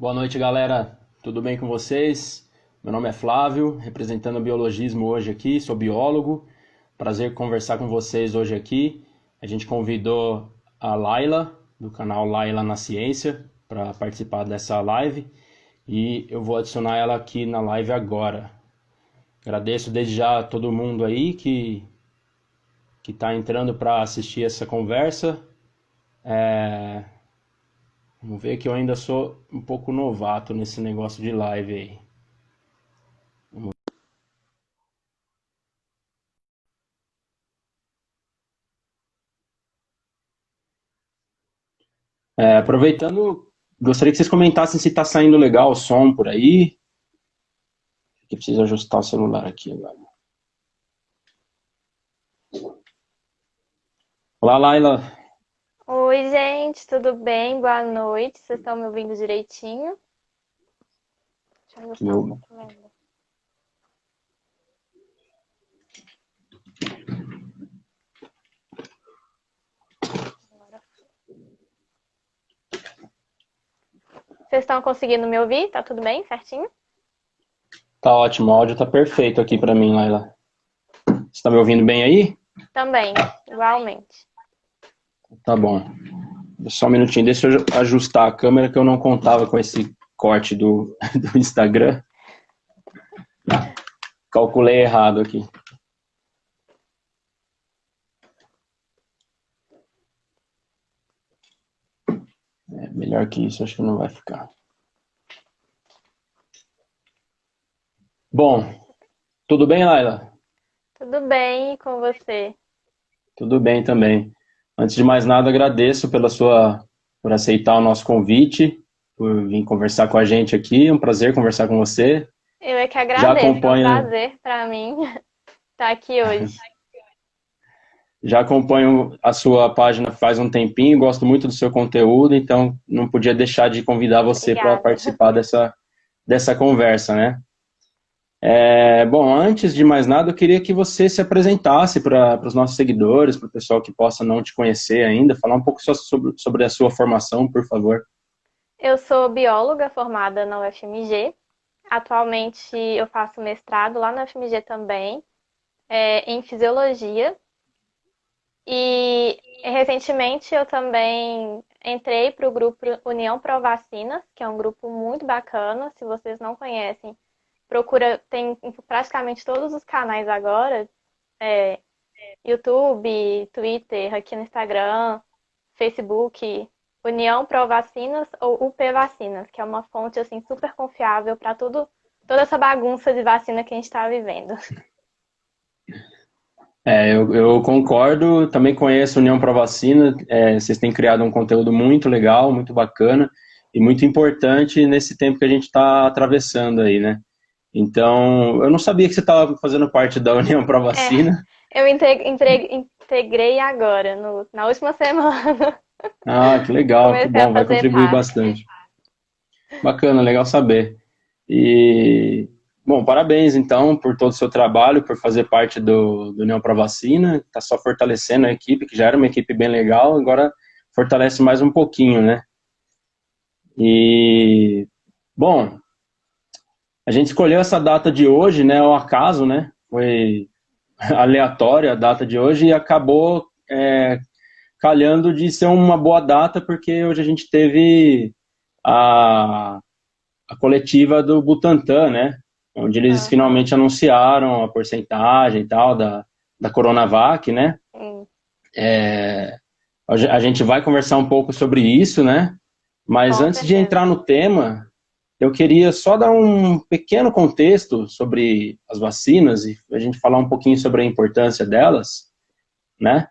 Boa noite, galera. Tudo bem com vocês? Meu nome é Flávio, representando o biologismo hoje aqui, sou biólogo. Prazer conversar com vocês hoje aqui. A gente convidou a Laila, do canal Laila na Ciência, para participar dessa live e eu vou adicionar ela aqui na live agora. Agradeço desde já a todo mundo aí que está entrando para assistir essa conversa. Vamos ver que eu ainda sou um pouco novato nesse negócio de live aí. Aproveitando, gostaria que vocês comentassem se está saindo legal o som por aí. Eu preciso ajustar o celular aqui agora. Olá, Laila. Oi, gente, tudo bem? Boa noite. Vocês estão me ouvindo direitinho? Deixa eu ajustar um Meu, pouco melhor. Agora. Vocês estão conseguindo me ouvir? Tá tudo bem? Certinho? tá ótimo, o áudio tá perfeito aqui para mim, Laila. Você está me ouvindo bem aí? Também, igualmente. Tá bom. Só um minutinho, deixa eu ajustar a câmera que eu não contava com esse corte do Instagram. Calculei errado aqui. Melhor que isso, acho que não vai ficar. Bom, tudo bem, Laila? Tudo bem e com você? Tudo bem também. Antes de mais nada, agradeço por aceitar o nosso convite, por vir conversar com a gente aqui. É um prazer conversar com você. Eu é que Já agradeço. É um acompanho, prazer para mim estar aqui hoje. já acompanho a sua página faz um tempinho, gosto muito do seu conteúdo, então não podia deixar de convidar você para Obrigada. participar dessa conversa, né? Bom, antes de mais nada, eu queria que você se apresentasse para os nossos seguidores, para o pessoal que possa não te conhecer ainda, falar um pouco só sobre a sua formação, por favor. Eu sou bióloga formada na UFMG. Atualmente eu faço mestrado lá na UFMG também, em fisiologia. E recentemente eu também entrei para o grupo União Pro Vacinas, que é um grupo muito bacana. Se vocês não conhecem, procura, tem em praticamente todos os canais agora, é, YouTube, Twitter, aqui no Instagram, Facebook, União Pro Vacinas ou UP Vacinas, que é uma fonte assim super confiável para toda essa bagunça de vacina que a gente está vivendo. Eu concordo, também conheço a União Pro Vacina, vocês têm criado um conteúdo muito legal, muito bacana e muito importante nesse tempo que a gente está atravessando aí, né? Então, eu não sabia que você estava fazendo parte da União Pro É, Vacina. eu integrei agora, na última semana. Ah, que legal, que Comecei a bom, vai fazer contribuir parte. bastante. Bacana, legal saber. E, bom, parabéns então por todo o seu trabalho, por fazer parte do União Pro Vacina, está só fortalecendo a equipe, que já era uma equipe bem legal, agora fortalece mais um pouquinho, né? E, bom, a gente escolheu essa data de hoje, né, ao acaso, né? Foi aleatória a data de hoje e acabou calhando de ser uma boa data, porque hoje a gente teve a, a coletiva do Butantan, né? Onde eles Aham, finalmente anunciaram a porcentagem e tal da Coronavac, né? sim, A gente vai conversar um pouco sobre isso, né? Mas com antes de certeza. entrar no tema, eu queria só dar um pequeno contexto sobre as vacinas e a gente falar um pouquinho sobre a importância delas, né?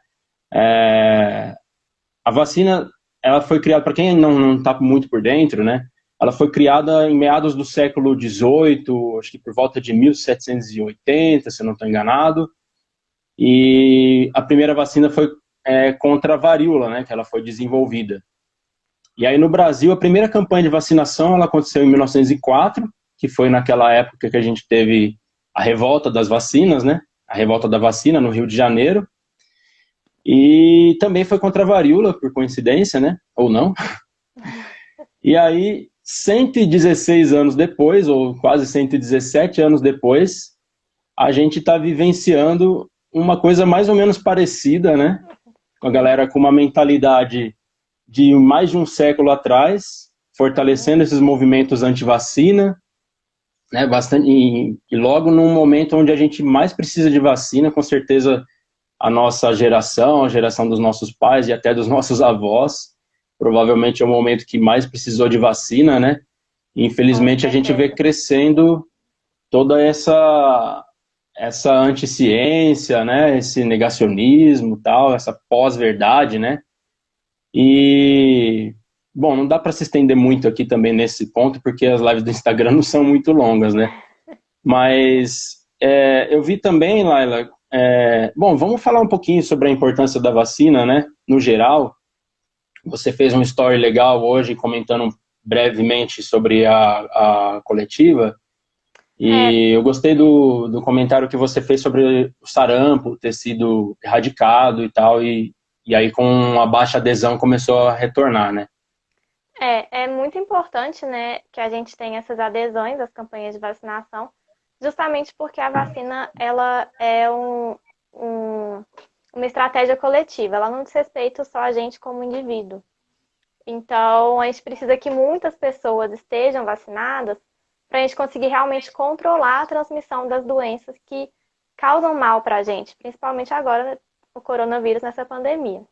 A vacina, ela foi criada, para quem não está muito por dentro, né? Ela foi criada em meados do século XVIII, acho que por volta de 1780, se eu não estou enganado. E a primeira vacina foi contra a varíola, né? Que ela foi desenvolvida. E aí no Brasil, a primeira campanha de vacinação, ela aconteceu em 1904, que foi naquela época que a gente teve a revolta das vacinas, né? A revolta da vacina no Rio de Janeiro. E também foi contra a varíola, por coincidência, né? Ou não. E aí, 116 anos depois, ou quase 117 anos depois, a gente está vivenciando uma coisa mais ou menos parecida, né? Com a galera com uma mentalidade de mais de um século atrás, fortalecendo esses movimentos anti-vacina, né? Bastante, e logo num momento onde a gente mais precisa de vacina, com certeza a nossa geração, a geração dos nossos pais e até dos nossos avós, provavelmente é o momento que mais precisou de vacina, né? E, infelizmente, a gente vê crescendo toda essa anticiência, né? Esse negacionismo, tal, essa pós-verdade, né? E, bom, não dá para se estender muito aqui também nesse ponto, porque as lives do Instagram não são muito longas, né? Mas eu vi também, Laila, bom, vamos falar um pouquinho sobre a importância da vacina, né? No geral, você fez um story legal hoje comentando brevemente sobre a coletiva, e eu gostei do comentário que você fez sobre o sarampo ter sido erradicado e tal, e aí com a baixa adesão começou a retornar, né? É muito importante, né, que a gente tenha essas adesões às campanhas de vacinação, justamente porque a vacina, ela é uma estratégia coletiva, ela não diz respeito só a gente como indivíduo. Então, a gente precisa que muitas pessoas estejam vacinadas para a gente conseguir realmente controlar a transmissão das doenças que causam mal para a gente, principalmente agora o coronavírus nessa pandemia.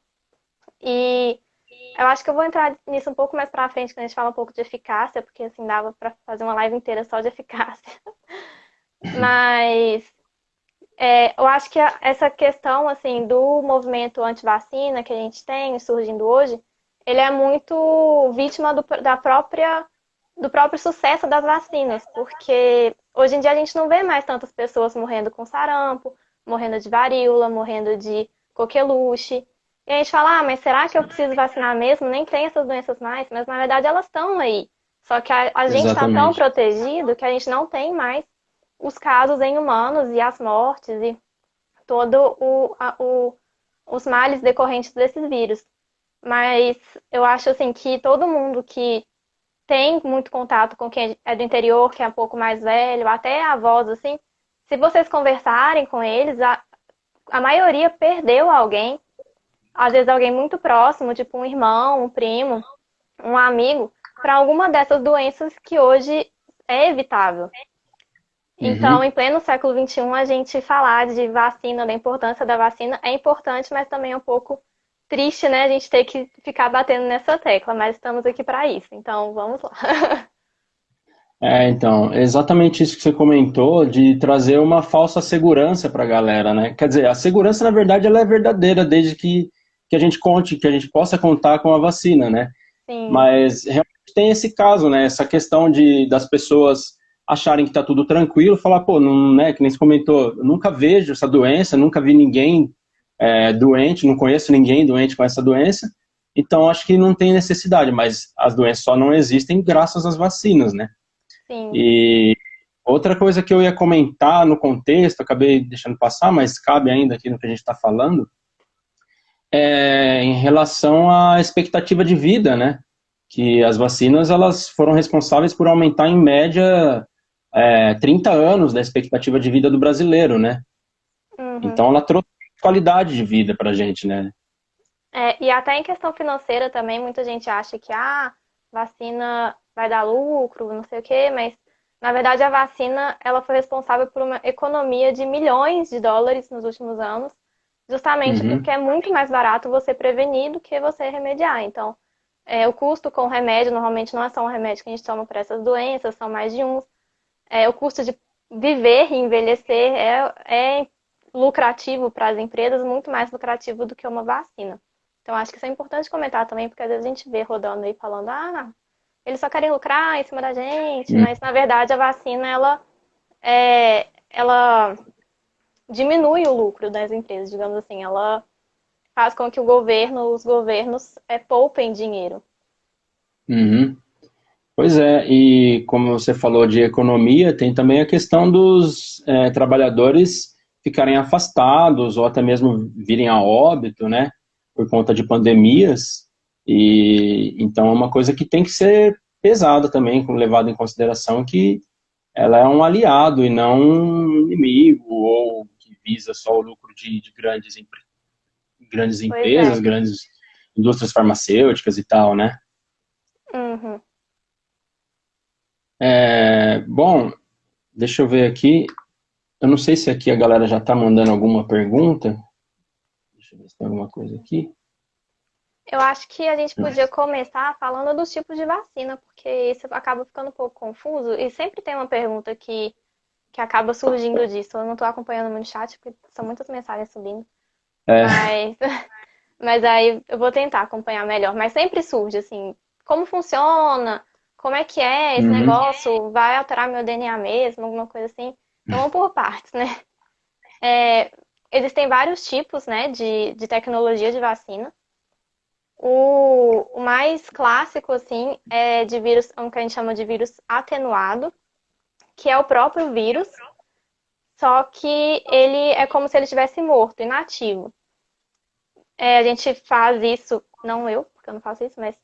E eu acho que eu vou entrar nisso um pouco mais para frente, quando a gente fala um pouco de eficácia, porque assim dava para fazer uma live inteira só de eficácia. Mas eu acho que essa questão assim do movimento anti-vacina que a gente tem surgindo hoje, ele é muito vítima do próprio sucesso das vacinas, porque hoje em dia a gente não vê mais tantas pessoas morrendo com sarampo, morrendo de varíola, morrendo de coqueluche. E a gente fala, mas será que eu preciso vacinar mesmo? Nem tem essas doenças mais, mas na verdade elas estão aí. Só que a gente está tão protegido que a gente não tem mais os casos em humanos e as mortes e todo os males decorrentes desses vírus. Mas eu acho assim que todo mundo que tem muito contato com quem é do interior, que é um pouco mais velho, até avós, assim, se vocês conversarem com eles, a maioria perdeu alguém, às vezes alguém muito próximo, tipo um irmão, um primo, um amigo, para alguma dessas doenças que hoje é evitável. Então, em pleno século XXI, a gente falar de vacina, da importância da vacina, é importante, mas também é um pouco triste, né? A gente ter que ficar batendo nessa tecla, mas estamos aqui para isso. Então, vamos lá. Então, é exatamente isso que você comentou, de trazer uma falsa segurança para a galera, né? Quer dizer, a segurança, na verdade, ela é verdadeira, desde que a gente que a gente possa contar com a vacina, né? Sim. Mas realmente tem esse caso, né? Essa questão das pessoas acharem que está tudo tranquilo, falar, pô, não, né, que nem você comentou, eu nunca vejo essa doença, nunca vi ninguém doente, não conheço ninguém doente com essa doença, então acho que não tem necessidade, mas as doenças só não existem graças às vacinas, né? Sim. E outra coisa que eu ia comentar no contexto, acabei deixando passar, mas cabe ainda aqui no que a gente está falando, em relação à expectativa de vida, né? Que as vacinas elas foram responsáveis por aumentar em média 30 anos da expectativa de vida do brasileiro, né? Então ela trouxe qualidade de vida pra gente, né? E até em questão financeira também, muita gente acha que vacina vai dar lucro, não sei o quê, mas na verdade a vacina ela foi responsável por uma economia de milhões de dólares nos últimos anos, justamente porque é muito mais barato você prevenir do que você remediar. Então, o custo com o remédio normalmente não é só um remédio que a gente toma para essas doenças, são mais de uns. O custo de viver e envelhecer é lucrativo para as empresas, muito mais lucrativo do que uma vacina. Então, acho que isso é importante comentar também, porque às vezes a gente vê rodando aí falando, eles só querem lucrar em cima da gente, mas na verdade a vacina, ela diminui o lucro das empresas, digamos assim, ela faz com que os governos poupem dinheiro. Pois é, e como você falou de economia, tem também a questão dos trabalhadores ficarem afastados ou até mesmo virem a óbito, né, por conta de pandemias, e então é uma coisa que tem que ser pesada também, levado em consideração que ela é um aliado e não um inimigo, ou que visa só o lucro de grandes Pois empresas, é. grandes indústrias farmacêuticas e tal, né? Uhum. Bom, deixa eu ver aqui. Eu não sei se aqui a galera já está mandando alguma pergunta. Deixa eu ver se tem alguma coisa aqui. Eu acho que a gente podia começar falando dos tipos de vacina, porque isso acaba ficando um pouco confuso e sempre tem uma pergunta que acaba surgindo disso. Eu não estou acompanhando muito o chat, porque são muitas mensagens subindo. É, Mas, mas aí eu vou tentar acompanhar melhor. Mas sempre surge, assim, como funciona? Como é que é esse uhum, negócio? Vai alterar meu DNA mesmo? Alguma coisa assim? Então, vamos por partes, né? É, existem vários tipos, né, de tecnologia de vacina. O mais clássico, assim, é de vírus, o que a gente chama de vírus atenuado, que é o próprio vírus, só que ele é como se ele estivesse morto, inativo. A gente faz isso, não eu, porque eu não faço isso, mas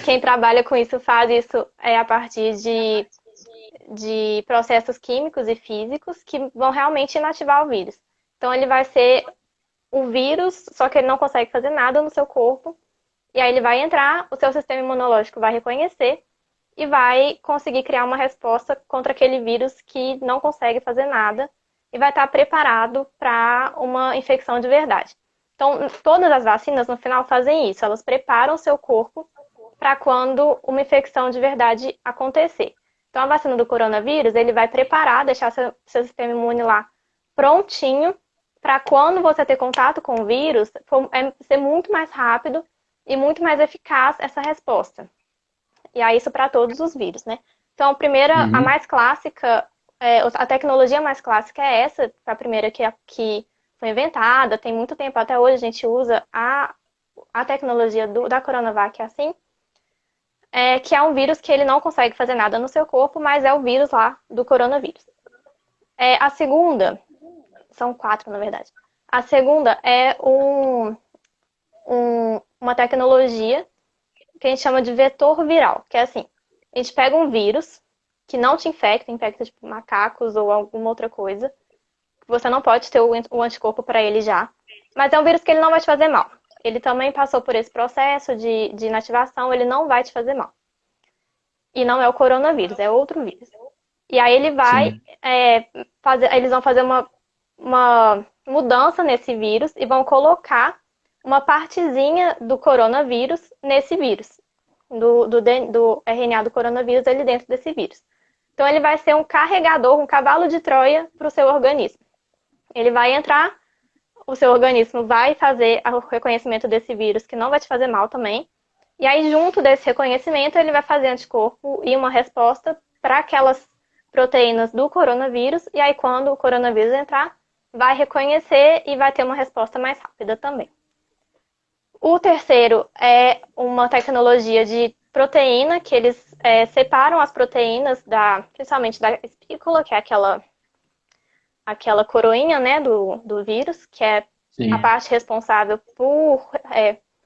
quem trabalha com isso faz isso a partir de processos químicos e físicos que vão realmente inativar o vírus. Então ele vai ser o vírus, só que ele não consegue fazer nada no seu corpo. E aí ele vai entrar, o seu sistema imunológico vai reconhecer e vai conseguir criar uma resposta contra aquele vírus que não consegue fazer nada e vai estar preparado para uma infecção de verdade. Então, todas as vacinas no final fazem isso, elas preparam o seu corpo para quando uma infecção de verdade acontecer. Então, a vacina do coronavírus, ele vai preparar, deixar seu sistema imune lá prontinho para quando você ter contato com o vírus, ser muito mais rápido e muito mais eficaz essa resposta. E aí isso para todos os vírus, né? Então, a primeira, a uhum, mais clássica, a tecnologia mais clássica é essa, a primeira que foi inventada, tem muito tempo até hoje a gente usa a tecnologia da Coronavac assim, que é um vírus que ele não consegue fazer nada no seu corpo, mas é o vírus lá do coronavírus. A segunda, são quatro na verdade. A segunda é uma tecnologia que a gente chama de vetor viral, que é assim, a gente pega um vírus que não te infecta, infecta tipo macacos ou alguma outra coisa, você não pode ter o anticorpo para ele já, mas é um vírus que ele não vai te fazer mal. Ele também passou por esse processo de inativação, ele não vai te fazer mal. E não é o coronavírus, é outro vírus. E aí ele vai sim. eles vão fazer uma mudança nesse vírus e vão colocar uma partezinha do coronavírus nesse vírus, do RNA do coronavírus ali dentro desse vírus. Então ele vai ser um carregador, um cavalo de Troia para o seu organismo. Ele vai entrar, o seu organismo vai fazer o reconhecimento desse vírus, que não vai te fazer mal também. E aí, junto desse reconhecimento, ele vai fazer anticorpo e uma resposta para aquelas proteínas do coronavírus. E aí, quando o coronavírus entrar, vai reconhecer e vai ter uma resposta mais rápida também. O terceiro é uma tecnologia de proteína, que eles separam as proteínas, principalmente da espícula, que é aquela coroinha, né, do vírus, que é a Sim. parte responsável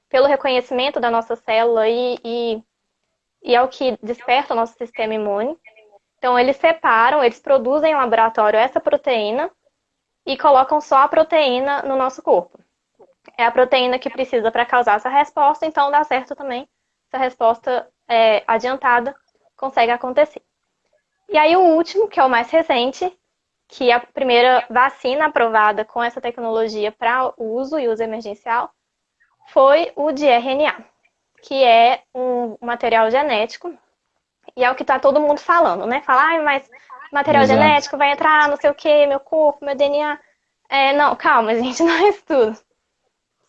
pelo reconhecimento da nossa célula e é o que desperta o nosso sistema imune. Então, eles separam, eles produzem em laboratório essa proteína e colocam só a proteína no nosso corpo. É a proteína que precisa para causar essa resposta, então dá certo também. Essa resposta adiantada consegue acontecer. E aí o último, que é o mais recente, que é a primeira vacina aprovada com essa tecnologia para uso e uso emergencial, foi o de RNA, que é um material genético, e é o que está todo mundo falando, né? Falar, mas material Exato. genético vai entrar, não sei o que, meu corpo, meu DNA. Não, calma, gente, não é isso tudo.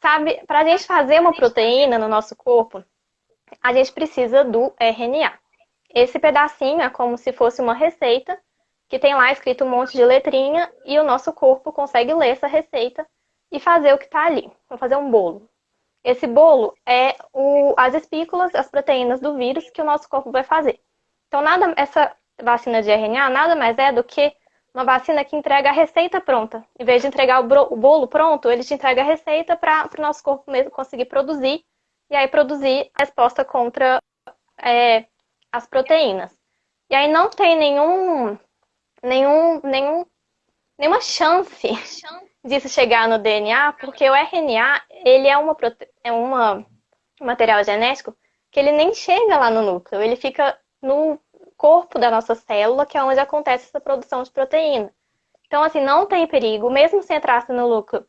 Sabe, para a gente fazer uma proteína no nosso corpo, a gente precisa do RNA. Esse pedacinho é como se fosse uma receita, que tem lá escrito um monte de letrinha, e o nosso corpo consegue ler essa receita e fazer o que está ali. Vamos fazer um bolo. Esse bolo é as espículas, as proteínas do vírus que o nosso corpo vai fazer. Então, essa vacina de RNA nada mais é do que uma vacina que entrega a receita pronta. Em vez de entregar o bolo pronto, ele te entrega a receita para o nosso corpo mesmo conseguir produzir, e aí produzir a resposta contra as proteínas. E aí não tem nenhuma chance disso chegar no DNA, porque o RNA, ele é um material genético que ele nem chega lá no núcleo, ele fica no corpo da nossa célula, que é onde acontece essa produção de proteína. Então, assim, não tem perigo, mesmo se entrasse no núcleo,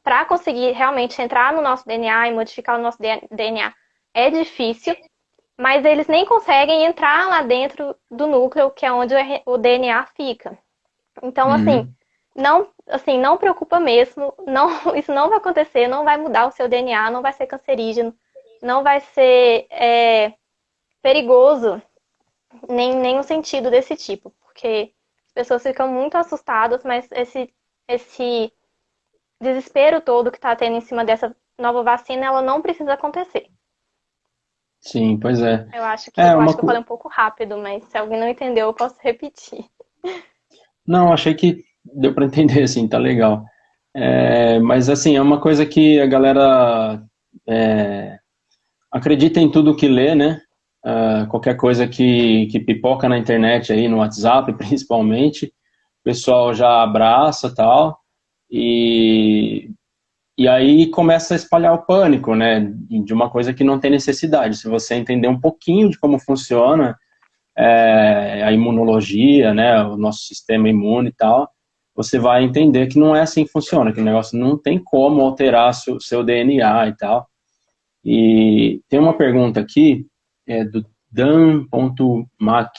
para conseguir realmente entrar no nosso DNA e modificar o nosso DNA, é difícil, mas eles nem conseguem entrar lá dentro do núcleo, que é onde o DNA fica. Então, não preocupa mesmo, isso não vai acontecer, não vai mudar o seu DNA, não vai ser cancerígeno, não vai ser perigoso, nenhum sentido desse tipo, porque as pessoas ficam muito assustadas, mas esse desespero todo que está tendo em cima dessa nova vacina, ela não precisa acontecer. Sim, pois é. Eu acho que É, eu falei um pouco rápido, mas se alguém não entendeu, eu posso repetir. Não, achei que deu para entender, assim, tá legal. Mas, assim, é uma coisa que a galera acredita em tudo que lê, né? Qualquer coisa que pipoca na internet aí, no WhatsApp, principalmente, o pessoal já abraça, tal, e aí começa a espalhar o pânico, né? De uma coisa que não tem necessidade. Se você entender um pouquinho de como funciona a imunologia, né, o nosso sistema imune e tal, você vai entender que não é assim que funciona, que o negócio não tem como alterar seu DNA e tal. E tem uma pergunta aqui, do Dan.mac.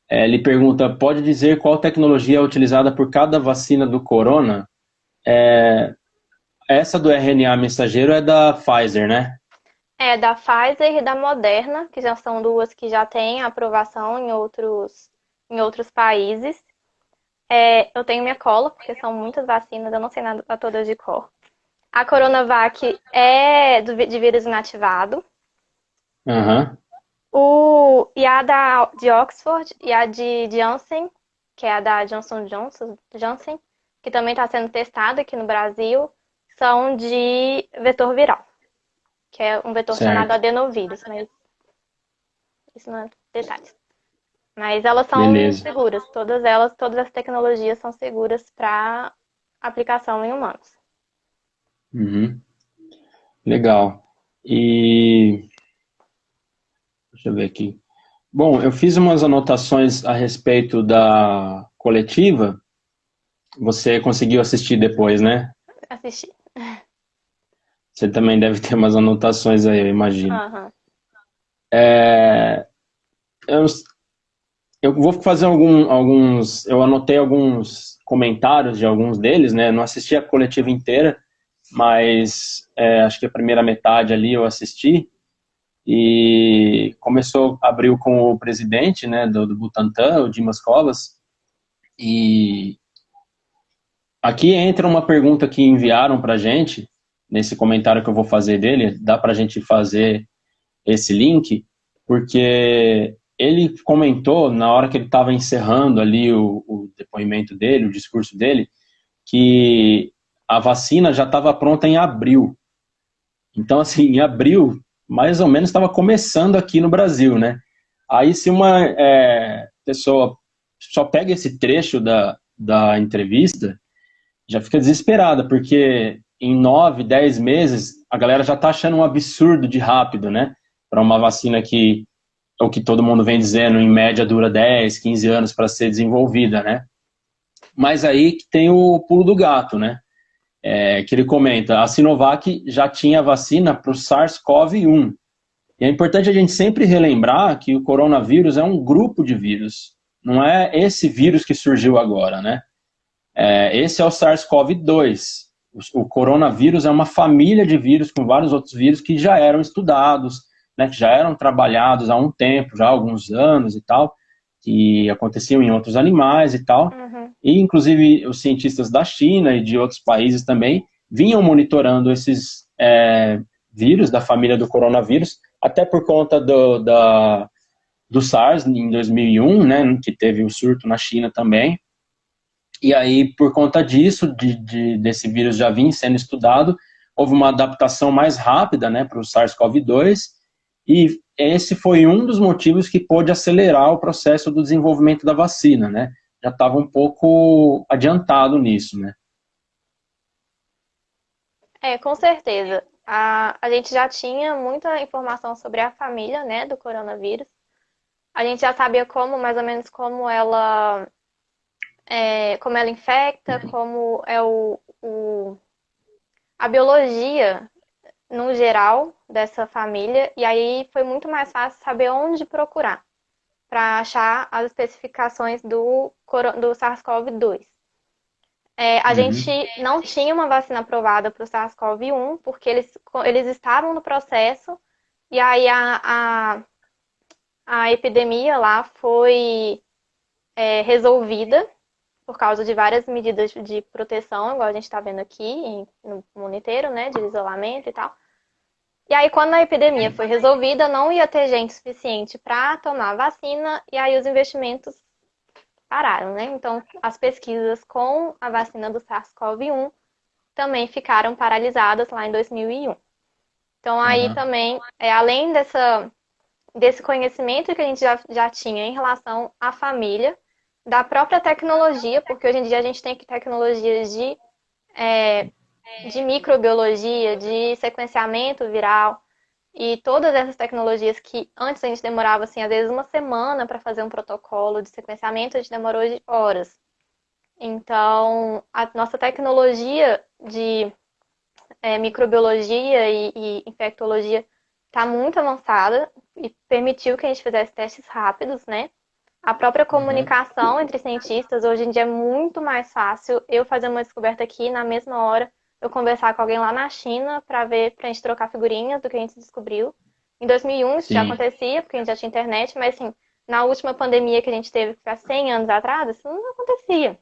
Ele pergunta, pode dizer qual tecnologia é utilizada por cada vacina do corona? Essa do RNA mensageiro é da Pfizer, né? É da Pfizer e da Moderna, que já são duas que já têm aprovação em outros países. Eu tenho minha cola, porque são muitas vacinas, eu não sei nada todas de cor. A Coronavac é de vírus inativado. Aham. E a de Oxford e a de Janssen, que é a da Janssen, que também está sendo testada aqui no Brasil, são de vetor viral, que é um vetor chamado Certo. adenovírus, mas isso não é detalhes. Mas elas são Beleza. seguras, todas as tecnologias são seguras para aplicação em humanos. Uhum. Legal. E deixa eu ver aqui. Bom, eu fiz umas anotações a respeito da coletiva. Você conseguiu assistir depois, né? Assisti. Você também deve ter umas anotações aí, eu imagino. Aham. Eu, eu vou fazer alguns. Eu anotei alguns comentários de alguns deles, né? Não assisti a coletiva inteira, mas acho que a primeira metade ali eu assisti. E abriu com o presidente, né, do Butantan, o Dimas Covas. E aqui entra uma pergunta que enviaram para a gente, nesse comentário que eu vou fazer dele, dá para a gente fazer esse link, porque ele comentou, na hora que ele estava encerrando ali o depoimento dele, o discurso dele, que a vacina já estava pronta em abril. Então, assim, em abril, mais ou menos estava começando aqui no Brasil, né? Aí, se uma pessoa só pega esse trecho da entrevista, já fica desesperada, porque em 9, 10 meses, a galera já está achando um absurdo de rápido, né? Para uma vacina que, o que todo mundo vem dizendo, em média dura 10, 15 anos para ser desenvolvida, né? Mas aí que tem o pulo do gato, né? Que ele comenta, a Sinovac já tinha vacina para o SARS-CoV-1. E é importante a gente sempre relembrar que o coronavírus é um grupo de vírus, não é esse vírus que surgiu agora, né? Esse é o SARS-CoV-2. O coronavírus é uma família de vírus com vários outros vírus que já eram estudados, né, que já eram trabalhados há um tempo, já há alguns anos e tal, que aconteciam em outros animais e tal. Uhum. E, inclusive, os cientistas da China e de outros países também vinham monitorando esses vírus da família do coronavírus, até por conta do SARS em 2001, né, que teve o surto na China também. E aí, por conta disso, desse vírus já vir sendo estudado, houve uma adaptação mais rápida, né, para o SARS-CoV-2, e esse foi um dos motivos que pôde acelerar o processo do desenvolvimento da vacina, né? Já estava um pouco adiantado nisso, né? Com certeza. A gente já tinha muita informação sobre a família, né, do coronavírus. A gente já sabia como, mais ou menos, como ela infecta, como é a biologia no geral dessa família. E aí foi muito mais fácil saber onde procurar para achar as especificações do SARS-CoV-2. A gente Uhum. não tinha uma vacina aprovada para o SARS-CoV-1, porque eles estavam no processo, e aí a epidemia lá foi resolvida por causa de várias medidas de proteção, igual a gente está vendo aqui no mundo inteiro, né, de isolamento e tal. E aí, quando a epidemia foi resolvida, não ia ter gente suficiente para tomar a vacina, e aí os investimentos pararam, né? Então, as pesquisas com a vacina do SARS-CoV-1 também ficaram paralisadas lá em 2001. Então, aí Aham. também, além desse conhecimento que a gente já tinha em relação à família, da própria tecnologia, porque hoje em dia a gente tem tecnologias de microbiologia, de sequenciamento viral, e todas essas tecnologias que antes a gente demorava, assim, às vezes uma semana para fazer um protocolo de sequenciamento, a gente demorou de horas. Então, a nossa tecnologia de microbiologia e infectologia está muito avançada e permitiu que a gente fizesse testes rápidos, né? A própria Aham. comunicação entre cientistas hoje em dia é muito mais fácil. Eu fazer uma descoberta aqui na mesma hora, eu conversar com alguém lá na China para ver, para a gente trocar figurinhas do que a gente descobriu. Em 2001 isso já Sim, acontecia, porque a gente já tinha internet, mas assim, na última pandemia que a gente teve, que foi há 100 anos atrás, isso não acontecia.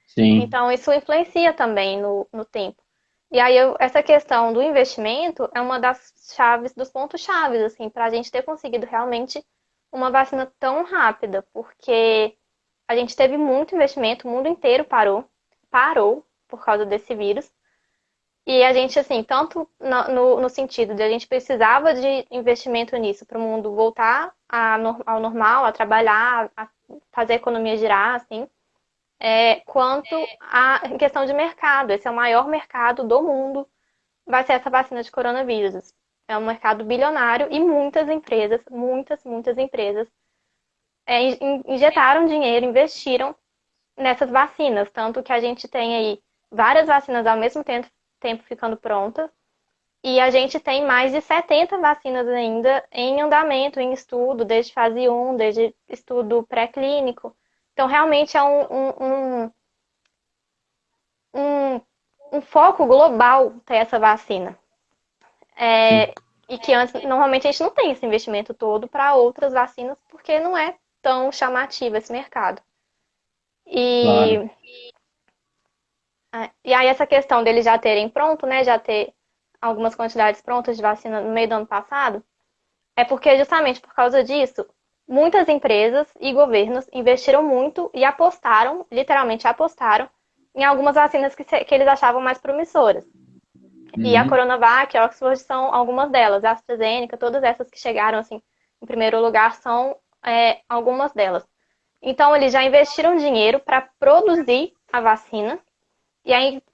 sim. Então, isso influencia também no tempo. E aí, essa questão do investimento é uma das chaves, dos pontos chaves, assim, para a gente ter conseguido realmente uma vacina tão rápida, porque a gente teve muito investimento, o mundo inteiro parou por causa desse vírus. E a gente, assim, tanto no sentido de a gente precisava de investimento nisso para o mundo voltar ao normal, a trabalhar, a fazer a economia girar, assim, quanto à questão de mercado. Esse é o maior mercado do mundo, vai ser essa vacina de coronavírus. É um mercado bilionário e muitas empresas, muitas empresas, injetaram dinheiro, investiram nessas vacinas. Tanto que a gente tem aí várias vacinas ao mesmo tempo ficando prontas. E a gente tem mais de 70 vacinas ainda em andamento, em estudo, desde fase 1, desde estudo pré-clínico. Então, realmente é um, um foco global ter essa vacina. Sim, E que antes, normalmente, a gente não tem esse investimento todo para outras vacinas, porque não é tão chamativo esse mercado. claro. E, e aí, essa questão deles já terem pronto, né, já ter algumas quantidades prontas de vacina no meio do ano passado, é porque justamente por causa disso, muitas empresas e governos investiram muito e apostaram, literalmente apostaram, em algumas vacinas que eles achavam mais promissoras. E a Uhum. Coronavac e a Oxford são algumas delas. A AstraZeneca, todas essas que chegaram assim em primeiro lugar são algumas delas. Então, eles já investiram dinheiro para produzir a vacina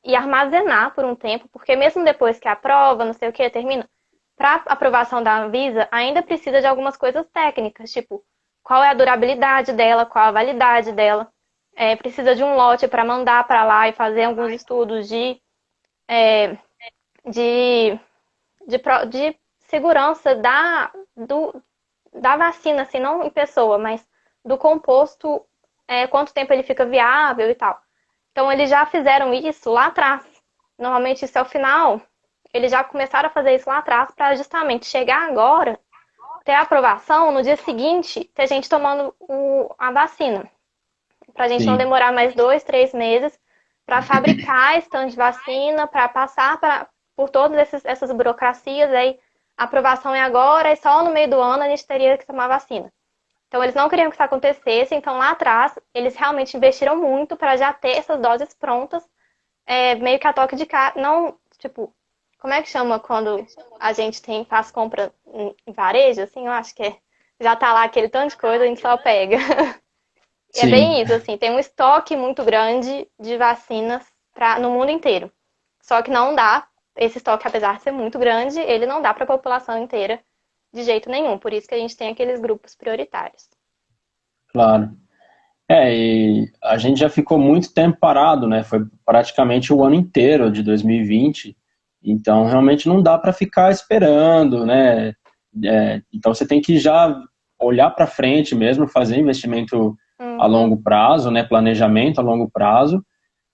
e armazenar por um tempo, porque mesmo depois que aprova, não sei o que, termina, para aprovação da Anvisa, ainda precisa de algumas coisas técnicas, tipo qual é a durabilidade dela, qual a validade dela. Precisa de um lote para mandar para lá e fazer alguns estudos de de segurança da vacina, assim, não em pessoa, mas do composto, quanto tempo ele fica viável e tal. Então, eles já fizeram isso lá atrás. Normalmente, isso é o final. Eles já começaram a fazer isso lá atrás para justamente chegar agora, ter a aprovação, no dia seguinte, ter gente tomando a vacina. Para a gente não Sim, demorar mais 2, 3 meses para fabricar esse tanto de vacina, para passar por todas essas burocracias, aí a aprovação é agora e só no meio do ano a gente teria que tomar vacina. Então eles não queriam que isso acontecesse, então lá atrás eles realmente investiram muito para já ter essas doses prontas, meio que a toque de caixa, não, tipo, Como é que chama quando a gente faz compra em varejo, assim? Eu acho que é. Já tá lá aquele tanto de coisa, a gente só pega. É Sim, bem isso, assim, tem um estoque muito grande de vacinas no mundo inteiro. Só que não dá, esse estoque, apesar de ser muito grande, ele não dá para a população inteira de jeito nenhum. Por isso que a gente tem aqueles grupos prioritários. claro. E a gente já ficou muito tempo parado, né? Foi praticamente o ano inteiro de 2020. Então, realmente não dá para ficar esperando, né? Então, você tem que já olhar para frente mesmo, fazer investimento a Uhum. longo prazo, né? Planejamento a longo prazo,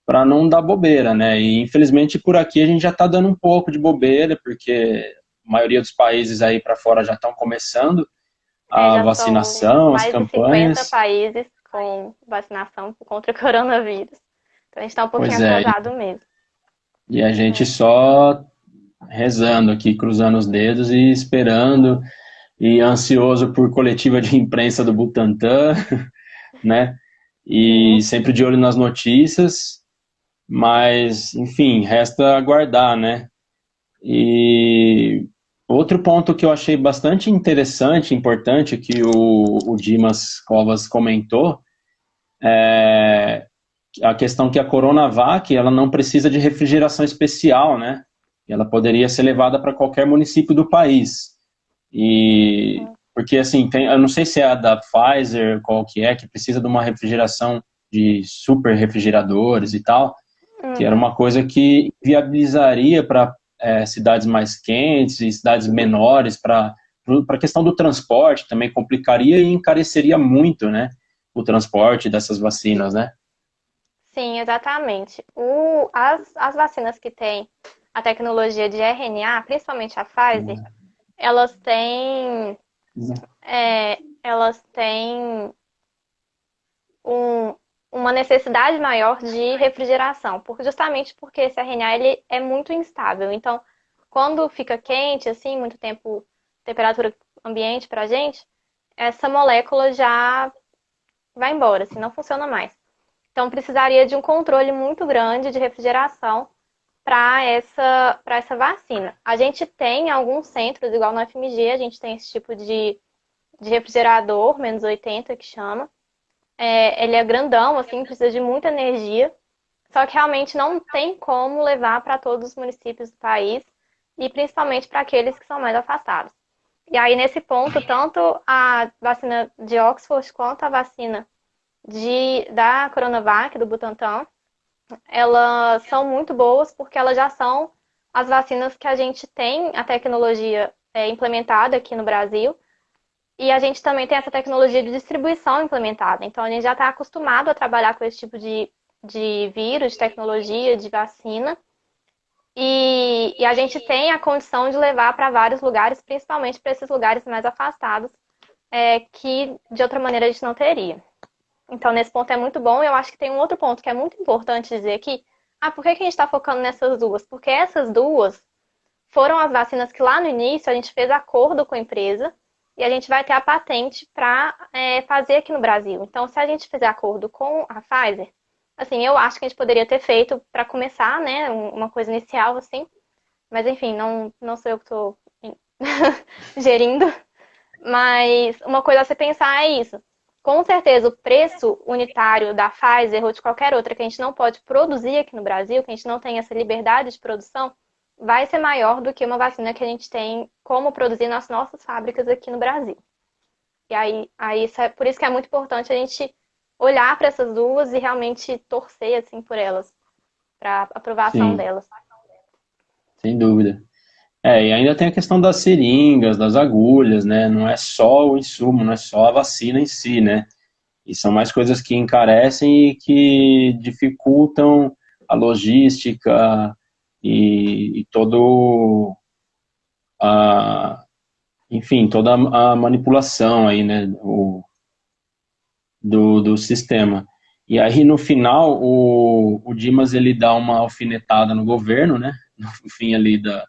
para não dar bobeira, né? E, infelizmente, por aqui a gente já está dando um pouco de bobeira, porque a maioria dos países aí para fora já estão começando a Já são vacinação, as mais de 50 campanhas. países com vacinação contra o coronavírus. Então a gente está um pouquinho Pois é, atrasado mesmo. e a gente É. só rezando aqui, cruzando os dedos e esperando, e ansioso por coletiva de imprensa do Butantan, né? E Sim, sempre de olho nas notícias, mas, enfim, resta aguardar, né? E outro ponto que eu achei bastante interessante, importante, que o Dimas Covas comentou, é a questão que a Coronavac, ela não precisa de refrigeração especial, né? Ela poderia ser levada para qualquer município do país. E porque assim, eu não sei se é a da Pfizer, qual que precisa de uma refrigeração de super refrigeradores e tal, que era uhum. uma coisa que viabilizaria para cidades mais quentes e cidades menores, para a questão do transporte também complicaria e encareceria muito, né, o transporte dessas vacinas, né? Sim, exatamente. As vacinas que têm a tecnologia de RNA, principalmente a Pfizer, elas têm, elas têm um- uma necessidade maior de refrigeração, justamente porque esse RNA ele é muito instável. Então, quando fica quente, assim, muito tempo, temperatura ambiente para a gente, essa molécula já vai embora, assim, não funciona mais. Então, precisaria de um controle muito grande de refrigeração para essa vacina. A gente tem alguns centros, igual no FMG, a gente tem esse tipo de refrigerador, -80, que chama. Ele é grandão, assim, precisa de muita energia. Só que realmente não tem como levar para todos os municípios do país e principalmente para aqueles que são mais afastados. E aí, nesse ponto, tanto a vacina de Oxford quanto a vacina da Coronavac, do Butantan, elas são muito boas porque elas já são as vacinas que a gente tem a tecnologia implementada aqui no Brasil e a gente também tem essa tecnologia de distribuição implementada. Então a gente já está acostumado a trabalhar com esse tipo de vírus, de tecnologia, de vacina. E a gente tem a condição de levar para vários lugares, principalmente para esses lugares mais afastados, que de outra maneira a gente não teria. Então, nesse ponto é muito bom. Eu acho que tem um outro ponto que é muito importante dizer aqui. Por que a gente está focando nessas duas? Porque essas duas foram as vacinas que lá no início a gente fez acordo com a empresa e a gente vai ter a patente para fazer aqui no Brasil. Então, se a gente fizer acordo com a Pfizer, assim, eu acho que a gente poderia ter feito para começar, né, uma coisa inicial, assim. Mas, enfim, não sou eu que estou gerindo. Mas uma coisa a se pensar é isso. Com certeza, o preço unitário da Pfizer ou de qualquer outra que a gente não pode produzir aqui no Brasil, que a gente não tem essa liberdade de produção, vai ser maior do que uma vacina que a gente tem como produzir nas nossas fábricas aqui no Brasil. E aí por isso que é muito importante a gente olhar para essas duas e realmente torcer assim por elas, para aprovação Sim, delas. sem dúvida. E ainda tem a questão das seringas, das agulhas, né? Não é só o insumo, não é só a vacina em si, né? E são mais coisas que encarecem e que dificultam a logística e todo a, enfim, toda a manipulação aí, né, do sistema. E aí, no final, o Dimas, ele dá uma alfinetada no governo, né, no fim ali da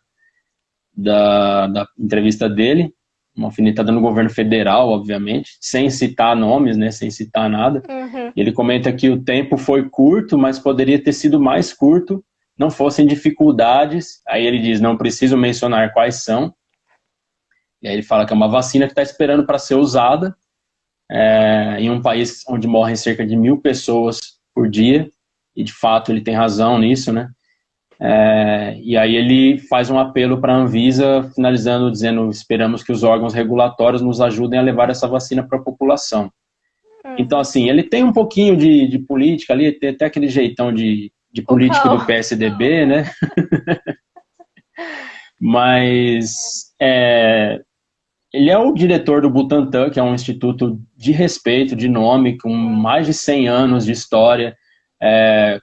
entrevista dele, uma alfinetada no governo federal, obviamente, sem citar nomes, né, sem citar nada. Uhum. Ele comenta que o tempo foi curto, mas poderia ter sido mais curto, não fossem dificuldades, aí ele diz, não preciso mencionar quais são, e aí ele fala que é uma vacina que está esperando para ser usada, em um país onde morrem cerca de 1.000 pessoas por dia, e de fato ele tem razão nisso, né? E aí ele faz um apelo para a Anvisa, finalizando, dizendo, esperamos que os órgãos regulatórios nos ajudem a levar essa vacina para a população. Então, assim, ele tem um pouquinho de política ali, tem até aquele jeitão de político do PSDB, né? Mas ele é o diretor do Butantan, que é um instituto de respeito, de nome, com mais de 100 anos de história.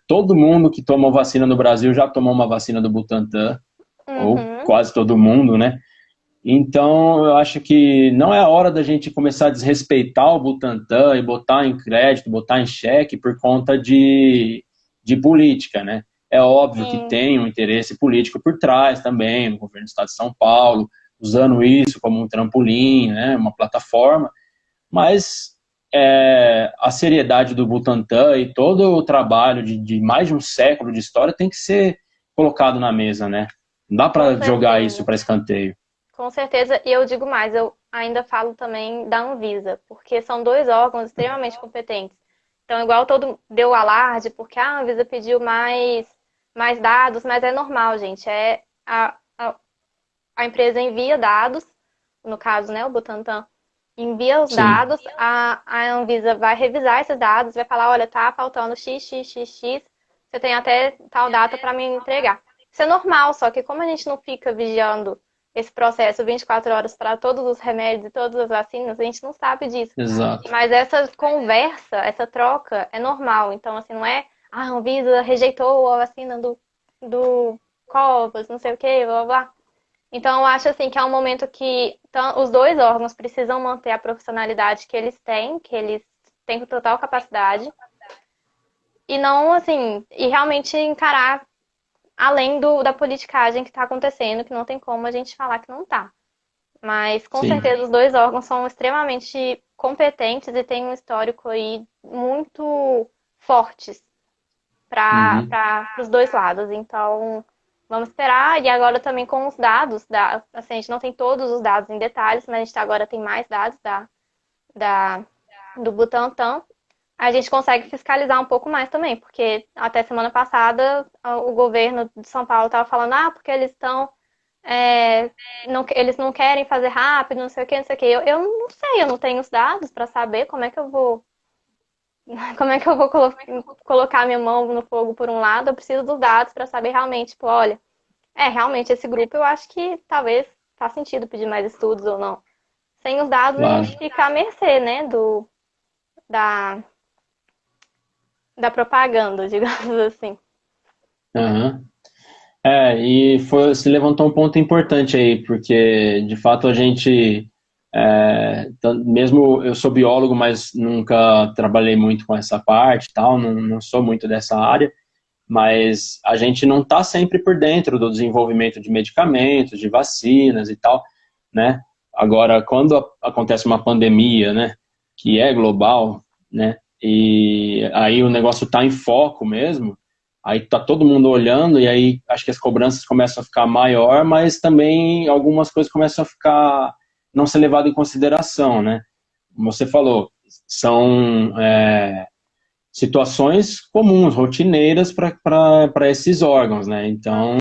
Todo mundo que tomou vacina no Brasil já tomou uma vacina do Butantan, ou quase todo mundo, né? Então, eu acho que não é a hora da gente começar a desrespeitar o Butantan e botar em crédito, botar em xeque por conta de política, né? É óbvio que tem um interesse político por trás também, no governo do estado de São Paulo, usando isso como um trampolim, né, uma plataforma, mas a seriedade do Butantan e todo o trabalho de mais de um século de história tem que ser colocado na mesa, né? Não dá para jogar isso para escanteio. Com certeza, e eu digo mais, eu ainda falo também da Anvisa, porque são dois órgãos extremamente competentes. Então, igual todo deu alarde, porque a Anvisa pediu mais dados, mas é normal, gente. A empresa envia dados, no caso, né, o Butantan envia os dados, a Anvisa vai revisar esses dados, vai falar, olha, tá faltando XXXX, você tem até tal data para me entregar. Isso é normal, só que como a gente não fica vigiando esse processo 24 horas para todos os remédios e todas as vacinas, a gente não sabe disso. Exato. Mas essa conversa, essa troca é normal. Então, assim, não é a Anvisa rejeitou a vacina do Covas, não sei o que, blá, blá, blá. Então, eu acho assim que é um momento que os dois órgãos precisam manter a profissionalidade que eles têm com total capacidade, e não, assim, e realmente encarar além da politicagem que está acontecendo, que não tem como a gente falar que não está. Mas, com certeza, os dois órgãos são extremamente competentes e têm um histórico aí muito fortes para os dois lados. Então, vamos esperar. E agora também com os dados, assim, a gente não tem todos os dados em detalhes, mas a gente agora tem mais dados do Butantan. A gente consegue fiscalizar um pouco mais também, porque até semana passada o governo de São Paulo estava falando, porque eles estão eles não querem fazer rápido, não sei o que, não sei o que. Eu não sei, eu não tenho os dados para saber como é que eu vou colocar minha mão no fogo por um lado. Eu preciso dos dados para saber realmente, tipo, olha, realmente esse grupo eu acho que talvez faz sentido pedir mais estudos ou não. Sem os dados a gente fica à mercê, né, da propaganda, digamos assim. E se levantou um ponto importante aí, porque de fato a gente, mesmo eu sou biólogo, mas nunca trabalhei muito com essa parte e tal, não sou muito dessa área, mas a gente não está sempre por dentro do desenvolvimento de medicamentos, de vacinas e tal, né? Agora, quando acontece uma pandemia, né, que é global, né, e aí o negócio está em foco mesmo, aí tá todo mundo olhando e aí acho que as cobranças começam a ficar maior, mas também algumas coisas começam a não ser levadas em consideração, né? Como você falou, são situações comuns, rotineiras para esses órgãos, né? Então,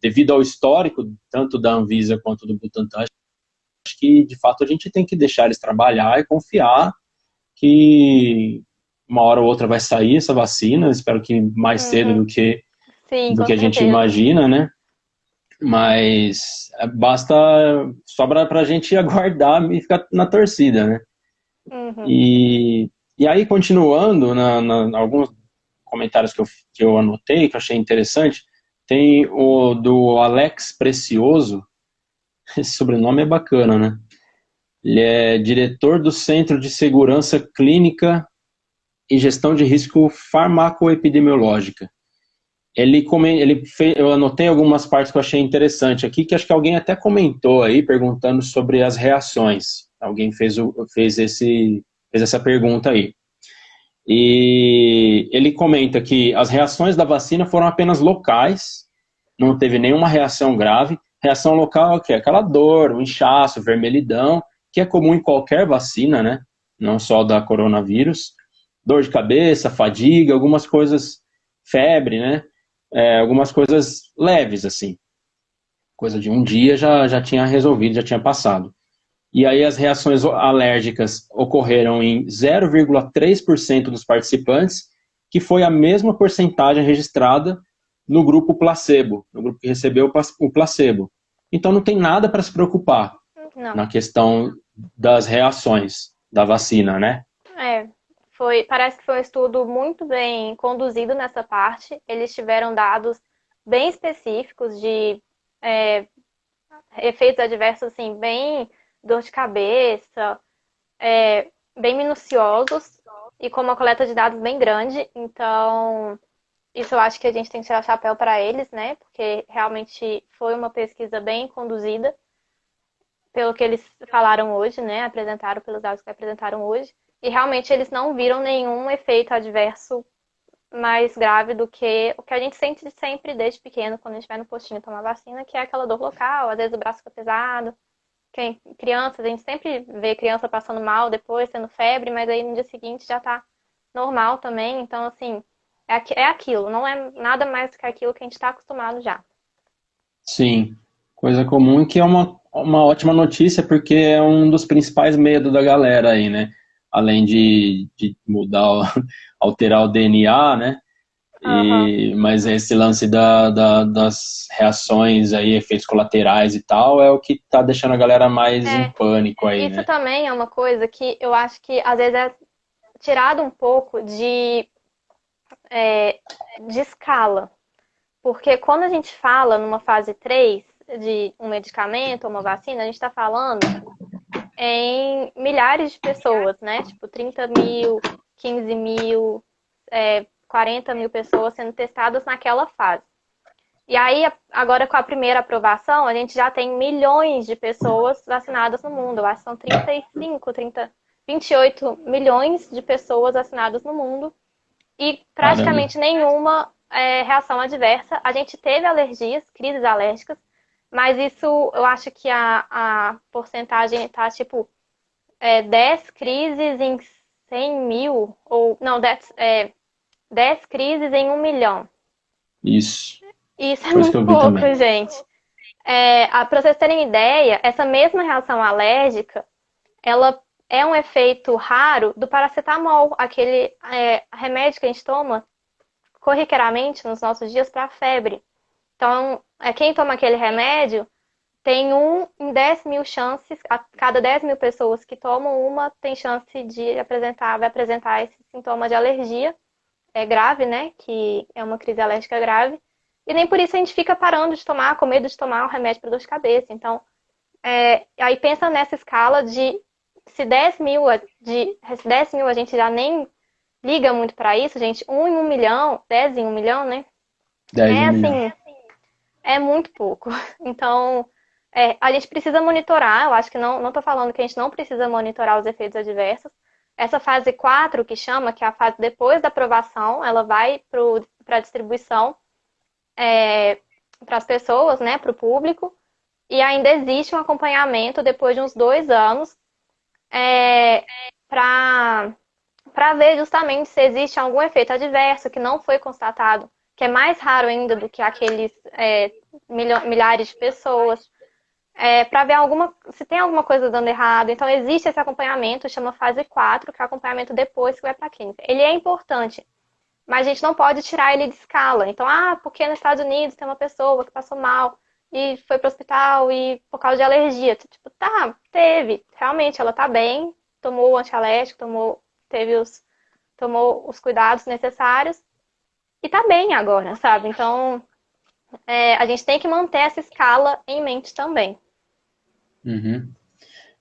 devido ao histórico, tanto da Anvisa quanto do Butantan, acho que de fato a gente tem que deixar eles trabalhar e confiar que uma hora ou outra vai sair essa vacina, espero que mais cedo do que a gente imagina, né? Mas sobra pra gente aguardar e ficar na torcida, né? E aí, continuando, alguns comentários que eu anotei, que eu achei interessante, tem o do Alex Precioso, esse sobrenome é bacana, né? Ele é diretor do Centro de Segurança Clínica e Gestão de Risco Farmacoepidemiológica. Eu anotei algumas partes que eu achei interessante aqui, que acho que alguém até comentou aí, perguntando sobre as reações. Alguém fez essa pergunta aí. E ele comenta que as reações da vacina foram apenas locais, não teve nenhuma reação grave. Reação local, que é aquela dor, o inchaço, vermelhidão, que é comum em qualquer vacina, né? Não só da coronavírus. Dor de cabeça, fadiga, algumas coisas, febre, né? Algumas coisas leves, assim. Coisa de um dia já tinha resolvido, já tinha passado. E aí as reações alérgicas ocorreram em 0,3% dos participantes, que foi a mesma porcentagem registrada no grupo placebo, no grupo que recebeu o placebo. Então não tem nada para se preocupar Não. na questão das reações da vacina, né? Parece que foi um estudo muito bem conduzido nessa parte. Eles tiveram dados bem específicos de efeitos adversos, assim, bem dor de cabeça, bem minuciosos e com uma coleta de dados bem grande. Então, isso eu acho que a gente tem que tirar o chapéu para eles, né? Porque realmente foi uma pesquisa bem conduzida, pelo que eles falaram hoje, né? Apresentaram pelos dados que apresentaram hoje. E realmente eles não viram nenhum efeito adverso mais grave do que o que a gente sente sempre desde pequeno, quando a gente vai no postinho tomar vacina, que é aquela dor local, às vezes o braço fica pesado. Crianças, a gente sempre vê criança passando mal depois, tendo febre, mas aí no dia seguinte já tá normal também. Então, assim, é aquilo, não é nada mais do que aquilo que a gente está acostumado já. Sim, coisa comum e que é uma ótima notícia, porque é um dos principais medos da galera aí, né? Além de mudar, alterar o DNA, né? Mas esse lance das reações aí, efeitos colaterais e tal, é o que tá deixando a galera mais em pânico aí, Isso né? também é uma coisa que eu acho que às vezes é tirado um pouco de escala. Porque quando a gente fala numa fase 3 de um medicamento ou uma vacina, a gente está falando em milhares de pessoas, né? Tipo, 30 mil, 15 mil, 40 mil pessoas sendo testadas naquela fase. E aí, agora com a primeira aprovação, a gente já tem milhões de pessoas vacinadas no mundo. Eu acho que são 28 milhões de pessoas vacinadas no mundo. E Caramba. praticamente nenhuma reação adversa. A gente teve alergias, crises alérgicas, mas isso eu acho que a porcentagem está tipo 10 crises em 100 mil, ou não, 10 crises em 1 milhão. Isso. Isso é Foi isso que muito eu vi pouco, também. gente. Para vocês terem ideia, essa mesma reação alérgica, ela é um efeito raro do paracetamol, aquele remédio que a gente toma corriqueiramente nos nossos dias para febre. Então, quem toma aquele remédio tem 1 em 10 mil chances, a cada 10 mil pessoas que tomam uma, tem chance vai apresentar esse sintoma de alergia grave, né? Que é uma crise alérgica grave. E nem por isso a gente fica parando de tomar, com medo de tomar o remédio para dor de cabeça. Então, aí pensa nessa escala de se 10 mil a gente já nem liga muito para isso, gente, 1 em 1 milhão, 10 em 1 milhão, né? 10 É um milhão. assim, é muito pouco. Então, a gente precisa monitorar. Eu acho que não estou falando que a gente não precisa monitorar os efeitos adversos. Essa fase 4, que chama, que é a fase depois da aprovação, ela vai para a distribuição para as pessoas, né, para o público. E ainda existe um acompanhamento depois de uns 2 anos para ver justamente se existe algum efeito adverso que não foi constatado, que é mais raro ainda do que aqueles milhares de pessoas, para ver se tem alguma coisa dando errado. Então, existe esse acompanhamento, chama fase 4, que é o acompanhamento depois que vai para a clínica. Ele é importante, mas a gente não pode tirar ele de escala. Então, porque nos Estados Unidos tem uma pessoa que passou mal e foi para o hospital e por causa de alergia. Tipo, teve. Realmente, ela tá bem, tomou o antialérgico, tomou os cuidados necessários e tá bem agora, sabe? Então, a gente tem que manter essa escala em mente também. Uhum.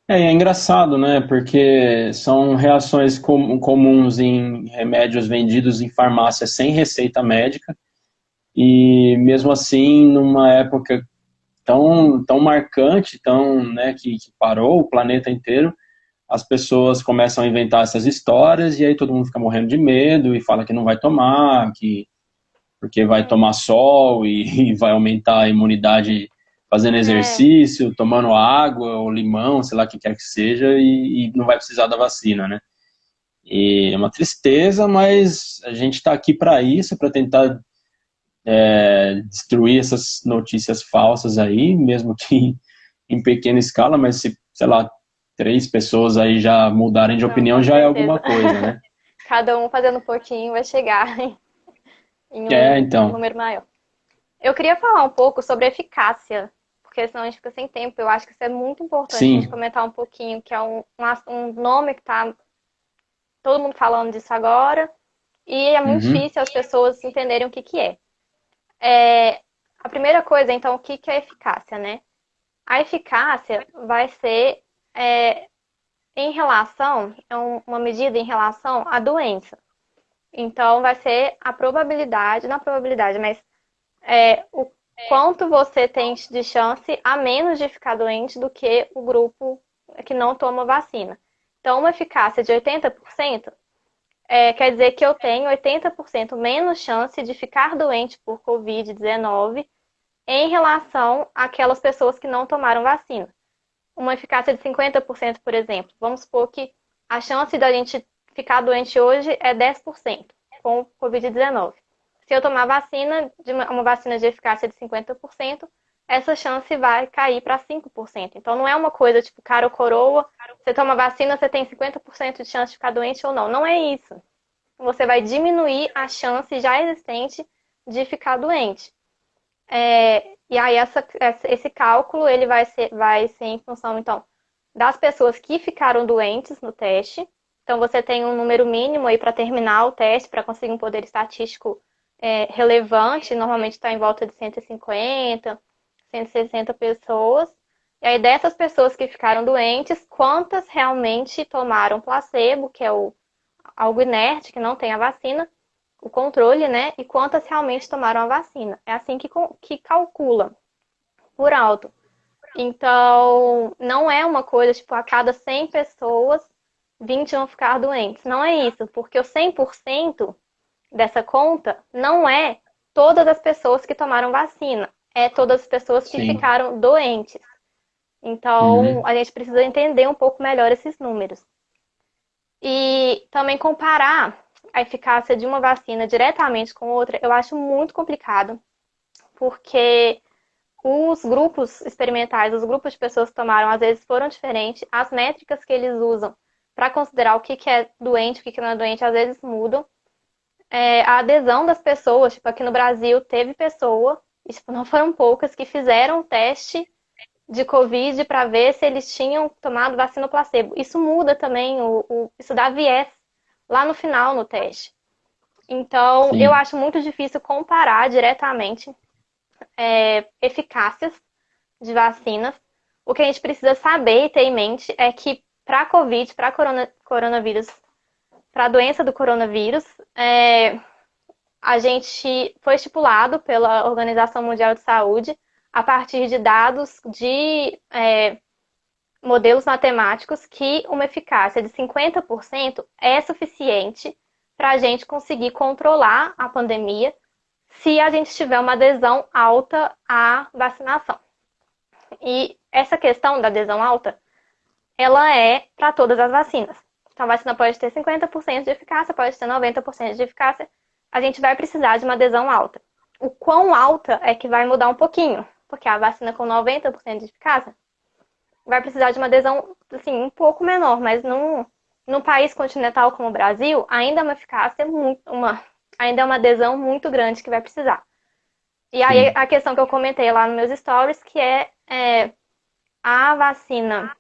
É engraçado, né? Porque são reações comuns em remédios vendidos em farmácia sem receita médica, e mesmo assim, numa época tão marcante, né, que parou o planeta inteiro, as pessoas começam a inventar essas histórias e aí todo mundo fica morrendo de medo e fala que não vai tomar, que porque vai tomar sol e, e vai aumentar a imunidade fazendo É, exercício, tomando água ou limão, sei lá o que quer que seja, e não vai precisar da vacina, né? E é uma tristeza, mas a gente está aqui para isso, para tentar destruir essas notícias falsas aí, mesmo que em pequena escala, mas se, sei lá, 3 pessoas aí já mudarem de não, opinião com já é certeza. alguma coisa, né? Cada um fazendo um pouquinho vai chegar em É, um então, número maior. Eu queria falar um pouco sobre a eficácia, porque senão a gente fica sem tempo. Eu acho que isso é muito importante a gente sim, comentar um pouquinho, que é um nome que está todo mundo falando disso agora, e é muito uhum, difícil as pessoas entenderem o que que é. É, a primeira coisa, então, o que que é eficácia, né? A eficácia vai ser é, em relação, uma medida em relação à doença. Então, vai ser a probabilidade, não a probabilidade, mas o quanto você tem de chance a menos de ficar doente do que o grupo que não toma vacina. Então, uma eficácia de 80% quer dizer que eu tenho 80% menos chance de ficar doente por Covid-19 em relação àquelas pessoas que não tomaram vacina. Uma eficácia de 50%, por exemplo. Vamos supor que a chance da gente ficar doente hoje é 10% com o Covid-19. Se eu tomar vacina, uma vacina de eficácia de 50%, essa chance vai cair para 5%. Então não é uma coisa tipo cara ou coroa, você toma vacina, você tem 50% de chance de ficar doente ou não. Não é isso. Você vai diminuir a chance já existente de ficar doente. E aí esse cálculo ele vai ser em função, então, das pessoas que ficaram doentes no teste. Então, você tem um número mínimo aí para terminar o teste, para conseguir um poder estatístico relevante. Normalmente está em volta de 150, 160 pessoas. E aí, dessas pessoas que ficaram doentes, quantas realmente tomaram placebo, que é algo inerte, que não tem a vacina, o controle, né? E quantas realmente tomaram a vacina. É assim que calcula, por alto. Então, não é uma coisa, tipo, a cada 100 pessoas, 20 vão ficar doentes. Não é isso, porque o 100% dessa conta não é todas as pessoas que tomaram vacina, é todas as pessoas que sim, ficaram doentes. Então, uhum, a gente precisa entender um pouco melhor esses números. E também comparar a eficácia de uma vacina diretamente com outra, eu acho muito complicado, porque os grupos experimentais, os grupos de pessoas que tomaram, às vezes foram diferentes, as métricas que eles usam para considerar o que é doente, o que não é doente, às vezes mudam. A adesão das pessoas, tipo, aqui no Brasil teve pessoa, e, tipo, não foram poucas, que fizeram teste de Covid para ver se eles tinham tomado vacina placebo. Isso muda também, isso dá viés lá no final no teste. Então, eu sim, acho muito difícil comparar diretamente eficácias de vacinas. O que a gente precisa saber e ter em mente é que para Covid, para coronavírus, para a doença do coronavírus, a gente foi estipulado pela Organização Mundial de Saúde a partir de dados de modelos matemáticos que uma eficácia de 50% é suficiente para a gente conseguir controlar a pandemia se a gente tiver uma adesão alta à vacinação. E essa questão da adesão alta, ela é para todas as vacinas. Então, a vacina pode ter 50% de eficácia, pode ter 90% de eficácia. A gente vai precisar de uma adesão alta. O quão alta é que vai mudar um pouquinho, porque a vacina com 90% de eficácia vai precisar de uma adesão, assim, um pouco menor, mas num país continental como o Brasil, ainda é uma eficácia ainda é uma adesão muito grande que vai precisar. E aí sim. a questão que eu comentei lá nos meus stories, que a vacina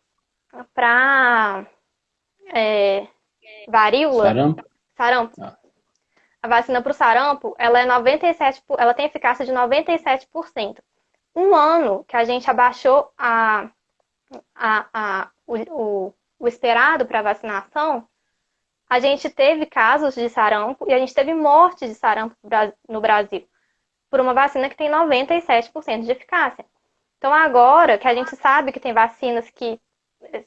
para varíola, Sarampo? sarampo, Ah, a vacina para o sarampo, ela é 97, ela tem eficácia de 97%. Um ano que a gente abaixou o esperado para vacinação, a gente teve casos de sarampo e a gente teve morte de sarampo no Brasil por uma vacina que tem 97% de eficácia. Então, agora que a gente sabe que tem vacinas que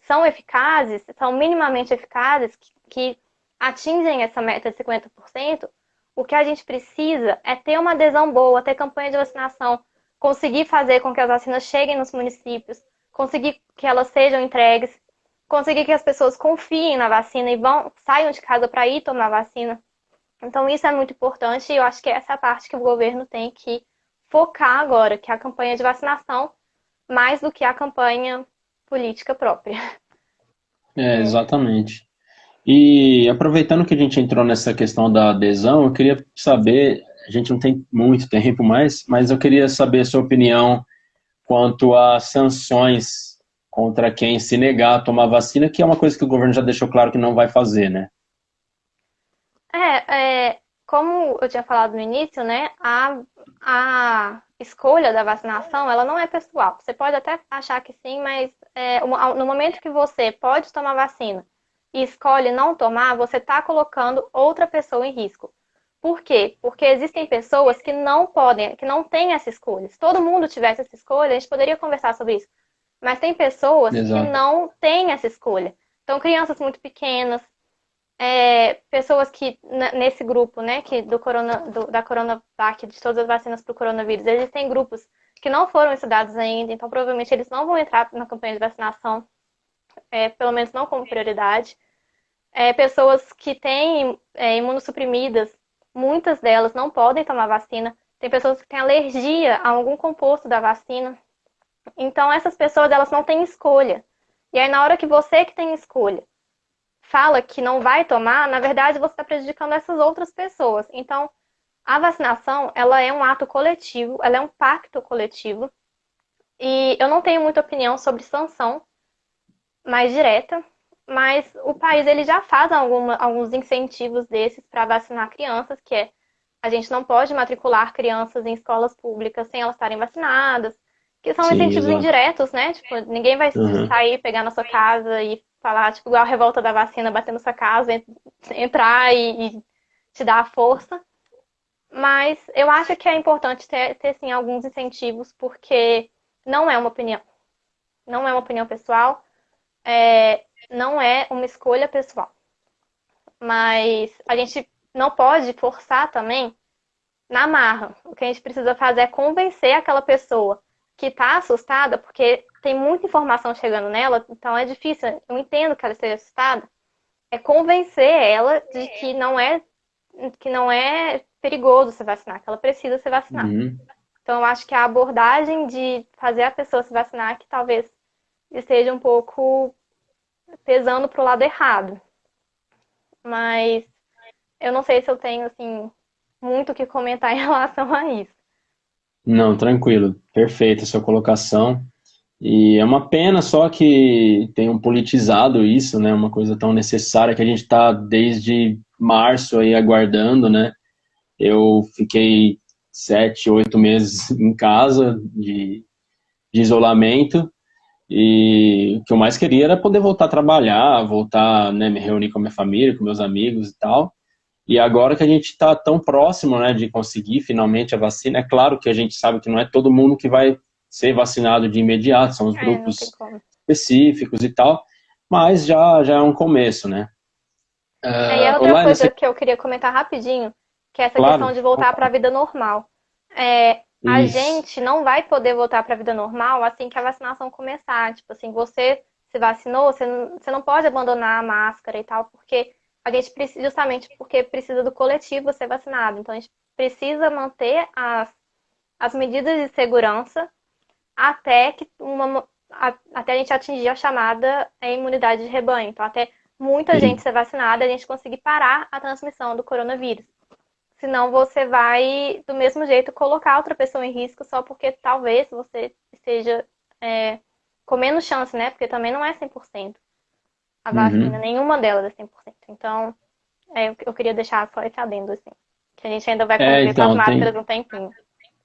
são eficazes, são minimamente eficazes, que atingem essa meta de 50%, o que a gente precisa é ter uma adesão boa, ter campanha de vacinação, conseguir fazer com que as vacinas cheguem nos municípios, conseguir que elas sejam entregues, conseguir que as pessoas confiem na vacina e saiam de casa para ir tomar vacina. Então isso é muito importante e eu acho que essa é a parte que o governo tem que focar agora, que é a campanha de vacinação, mais do que a campanha política própria. Exatamente. E aproveitando que a gente entrou nessa questão da adesão, eu queria saber, a gente não tem muito tempo mais, mas eu queria saber a sua opinião quanto a sanções contra quem se negar a tomar vacina, que é uma coisa que o governo já deixou claro que não vai fazer, né? Como eu tinha falado no início, né, a escolha da vacinação, ela não é pessoal. Você pode até achar que sim, mas no momento que você pode tomar vacina e escolhe não tomar, você está colocando outra pessoa em risco. Por quê? Porque existem pessoas que não podem, que não têm essa escolha. Se todo mundo tivesse essa escolha, a gente poderia conversar sobre isso. Mas tem pessoas que Exato. não têm essa escolha. Então, crianças muito pequenas, pessoas que, nesse grupo, né, que da Coronavac, de todas as vacinas para o coronavírus, existem grupos que não foram estudados ainda, então provavelmente eles não vão entrar na campanha de vacinação, pelo menos não como prioridade. Pessoas que têm imunossuprimidas, muitas delas não podem tomar vacina. Tem pessoas que têm alergia a algum composto da vacina. Então, essas pessoas, elas não têm escolha. E aí, na hora que você que tem escolha fala que não vai tomar, na verdade, você está prejudicando essas outras pessoas. Então, a vacinação, ela é um ato coletivo, ela é um pacto coletivo. E eu não tenho muita opinião sobre sanção mais direta, mas o país ele já faz alguns incentivos desses para vacinar crianças, que é a gente não pode matricular crianças em escolas públicas sem elas estarem vacinadas, que são Sim, incentivos exato. indiretos, né? Tipo, ninguém vai Uhum. sair, pegar na sua casa e falar, tipo, igual a revolta da vacina, bater na sua casa, entrar e te dar a força. Mas eu acho que é importante ter sim, alguns incentivos, porque não é uma opinião. Não é uma opinião pessoal, não é uma escolha pessoal. Mas a gente não pode forçar também na marra. O que a gente precisa fazer é convencer aquela pessoa que está assustada, porque tem muita informação chegando nela, então é difícil, eu entendo que ela esteja assustada, é convencer ela de que não é perigoso se vacinar, que ela precisa se vacinar. Uhum. Então eu acho que a abordagem de fazer a pessoa se vacinar que talvez esteja um pouco pesando para o lado errado. Mas eu não sei se eu tenho assim muito o que comentar em relação a isso. Não, tranquilo. Perfeita a sua colocação. E é uma pena só que tenham politizado isso, né? Uma coisa tão necessária que a gente está desde março aí aguardando, né? Eu fiquei 7, 8 meses em casa de isolamento e o que eu mais queria era poder voltar a trabalhar, voltar, né, me reunir com a minha família, com meus amigos e tal. E agora que a gente está tão próximo, né, de conseguir finalmente a vacina, é claro que a gente sabe que não é todo mundo que vai ser vacinado de imediato, são os Não tem grupos como. específicos e tal, mas já é um começo, né? E a outra Olaine, coisa você, que eu queria comentar rapidinho, que é essa questão claro, de voltar para a vida normal. A isso, gente não vai poder voltar para a vida normal assim que a vacinação começar. Tipo assim, você se vacinou, você não pode abandonar a máscara e tal, porque a gente precisa, justamente porque precisa do coletivo ser vacinado. Então a gente precisa manter as medidas de segurança até até a gente atingir a chamada imunidade de rebanho. Então, até muita gente sim. ser vacinada, a gente conseguir parar a transmissão do coronavírus. Senão você vai, do mesmo jeito, colocar outra pessoa em risco só porque talvez você esteja com menos chance, né? Porque também não é 100% a vacina, Uhum. nenhuma delas é 100%. Então, eu queria deixar só esse adendo, assim. Que a gente ainda vai É, conviver com as então, máscaras tem, um tempinho.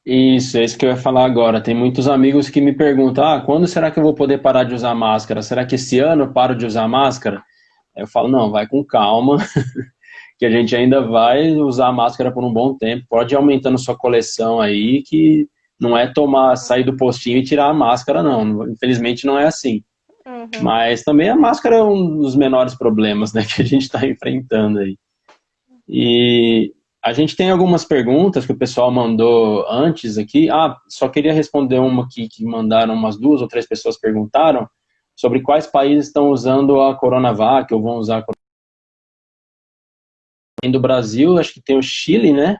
isso, é isso que eu ia falar agora. Tem muitos amigos que me perguntam, quando será que eu vou poder parar de usar máscara? Será que esse ano eu paro de usar máscara? Aí eu falo, não, vai com calma, que a gente ainda vai usar máscara por um bom tempo. Pode ir aumentando sua coleção aí, que não é sair do postinho e tirar a máscara, não. Infelizmente não é assim. Mas também a máscara é um dos menores problemas, né, que a gente está enfrentando aí. E a gente tem algumas perguntas que o pessoal mandou antes aqui. Só queria responder uma aqui que mandaram, umas 2 ou 3 pessoas perguntaram sobre quais países estão usando a Coronavac ou vão usar a Coronavac. Do Brasil, acho que tem o Chile, né?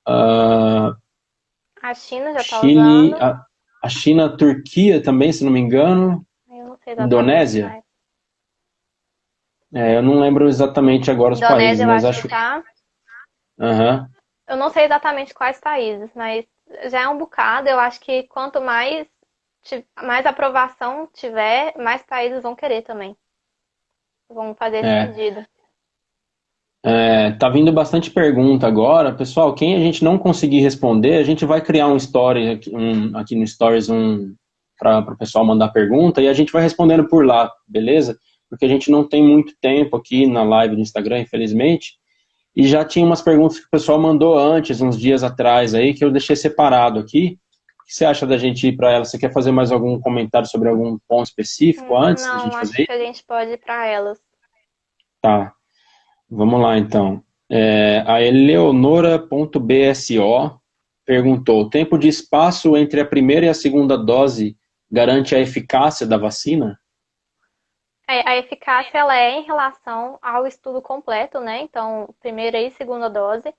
A China já está Chile, usando. a China, a Turquia também, se não me engano. Eu não sei exatamente. Indonésia? Eu não lembro exatamente agora os países, Indonésia, eu mas acho que tá. Aham. Eu não sei exatamente quais países, mas já é um bocado. Eu acho que quanto mais aprovação tiver, mais países vão querer também. Vão fazer esse É. pedido. Tá vindo bastante pergunta agora. Pessoal, quem a gente não conseguir responder, a gente vai criar um story aqui no Stories para o pessoal mandar pergunta e a gente vai respondendo por lá, beleza? Porque a gente não tem muito tempo aqui na live do Instagram, infelizmente. E já tinha umas perguntas que o pessoal mandou antes, uns dias atrás aí, que eu deixei separado aqui. O que você acha da gente ir para ela? Você quer fazer mais algum comentário sobre algum ponto específico antes da Não, gente acho fazer que a gente pode ir para elas. Tá, vamos lá então. A Eleonora.bso perguntou: o tempo de espaço entre a primeira e a segunda dose garante a eficácia da vacina? A eficácia ela é em relação ao estudo completo, né? Então, primeira e segunda dose.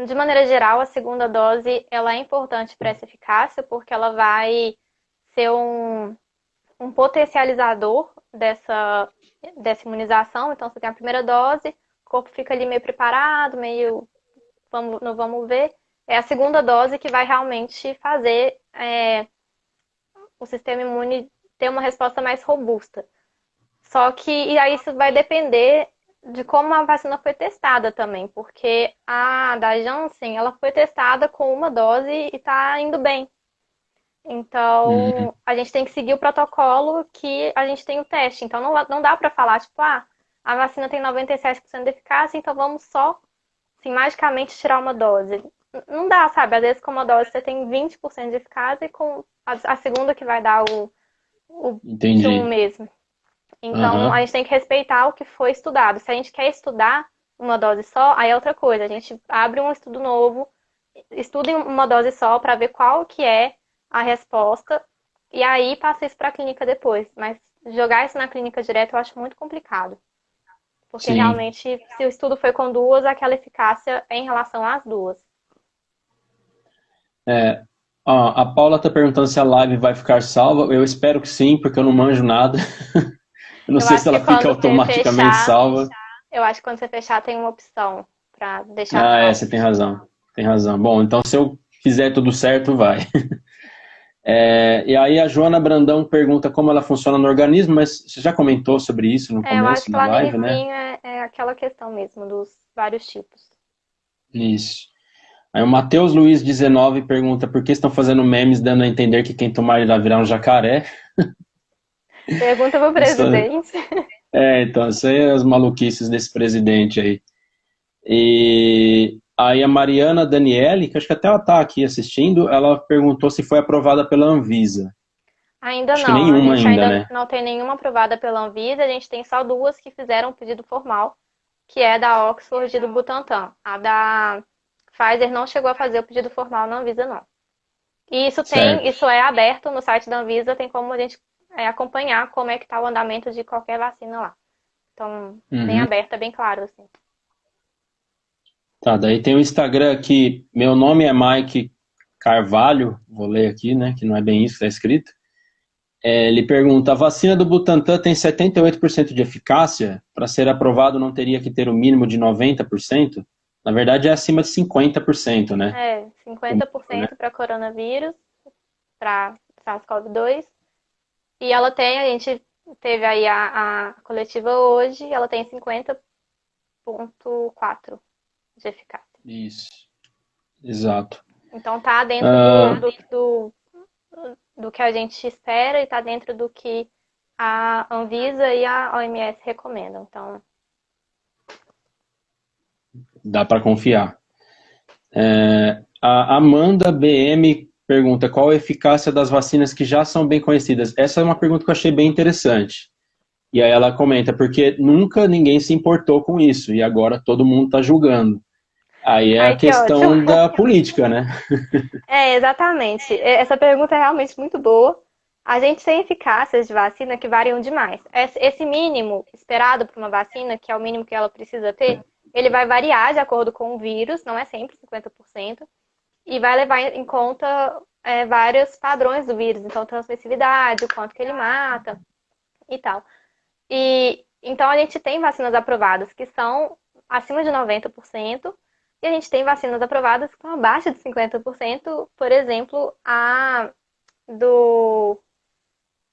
De maneira geral, a segunda dose ela é importante para essa eficácia porque ela vai ser um potencializador dessa imunização. Então, você tem a primeira dose, o corpo fica ali meio preparado, meio não vamos ver. É a segunda dose que vai realmente fazer o sistema imune ter uma resposta mais robusta. Só que, e aí isso vai depender de como a vacina foi testada também, porque a da Janssen, ela foi testada com uma dose e está indo bem. Então, a gente tem que seguir o protocolo que a gente tem o teste. Então, não dá para falar, tipo, a vacina tem 97% de eficácia, então vamos só, assim, magicamente tirar uma dose. Não dá, sabe? Às vezes com uma dose você tem 20% de eficácia e com a segunda que vai dar o zoom Entendi. mesmo. Então, a Aham. gente tem que respeitar o que foi estudado. Se a gente quer estudar uma dose só, aí é outra coisa. A gente abre um estudo novo, estuda em uma dose só para ver qual que é a resposta e aí passa isso para a clínica depois. Mas jogar isso na clínica direto eu acho muito complicado. Porque Sim. realmente, se o estudo foi com duas, aquela eficácia é em relação às duas. A Paula está perguntando se a live vai ficar salva. Eu espero que sim, porque eu não manjo nada. Eu não Eu sei se acho que ela fica quando você automaticamente fechar, salva. eu acho que quando você fechar tem uma opção para deixar salvo. Você tem razão. Tem razão. Bom, então se eu fizer tudo certo, vai. E aí a Joana Brandão pergunta como ela funciona no organismo, mas você já comentou sobre isso no Eu acho começo que da lá no live, né? inicinho é aquela questão mesmo dos vários tipos. Isso. Aí o Matheus Luiz 19 pergunta por que estão fazendo memes dando a entender que quem tomar ele vai virar um jacaré. Pergunta pro Isso, presidente. então, isso aí é as maluquices desse presidente aí. E aí a Mariana Daniele, que acho que até ela está aqui assistindo, ela perguntou se foi aprovada pela Anvisa. Ainda Acho que não, a nenhuma gente ainda, ainda né? não tem nenhuma aprovada pela Anvisa, a gente tem só duas que fizeram um pedido formal, que é da Oxford e do Butantan. A da Pfizer não chegou a fazer o pedido formal na Anvisa, não. E Certo. isso é aberto no site da Anvisa, tem como a gente acompanhar como é que está o andamento de qualquer vacina lá. Então, bem Uhum. aberto, é bem claro, assim. Tá, daí tem o Instagram aqui, meu nome é Mike Carvalho, vou ler aqui, né, que não é bem isso que está escrito. Ele pergunta, a vacina do Butantan tem 78% de eficácia? Para ser aprovado não teria que ter o mínimo de 90%? Na verdade é acima de 50%, né? É, O mínimo, né? 50% para coronavírus, para SARS-CoV-2. E ela tem, a gente teve aí a coletiva hoje, ela tem 50,4 de eficácia. Isso, exato. Então tá dentro do que a gente espera e tá dentro do que a Anvisa e a OMS recomendam. Então, Dá para confiar. A Amanda BM pergunta, qual a eficácia das vacinas que já são bem conhecidas? Essa é uma pergunta que eu achei bem interessante. E aí ela comenta, porque nunca ninguém se importou com isso, e agora todo mundo está julgando. Aí é a Ai, que questão ótimo. da política, né? É, exatamente. Essa pergunta é realmente muito boa. A gente tem eficácias de vacina que variam demais. Esse mínimo esperado para uma vacina, que é o mínimo que ela precisa ter, ele vai variar de acordo com o vírus, não é sempre 50%, e vai levar em conta vários padrões do vírus, então transmissividade, o quanto que ele mata e tal. E então a gente tem vacinas aprovadas que são acima de 90%, e a gente tem vacinas aprovadas que estão abaixo de 50%, por exemplo, a do.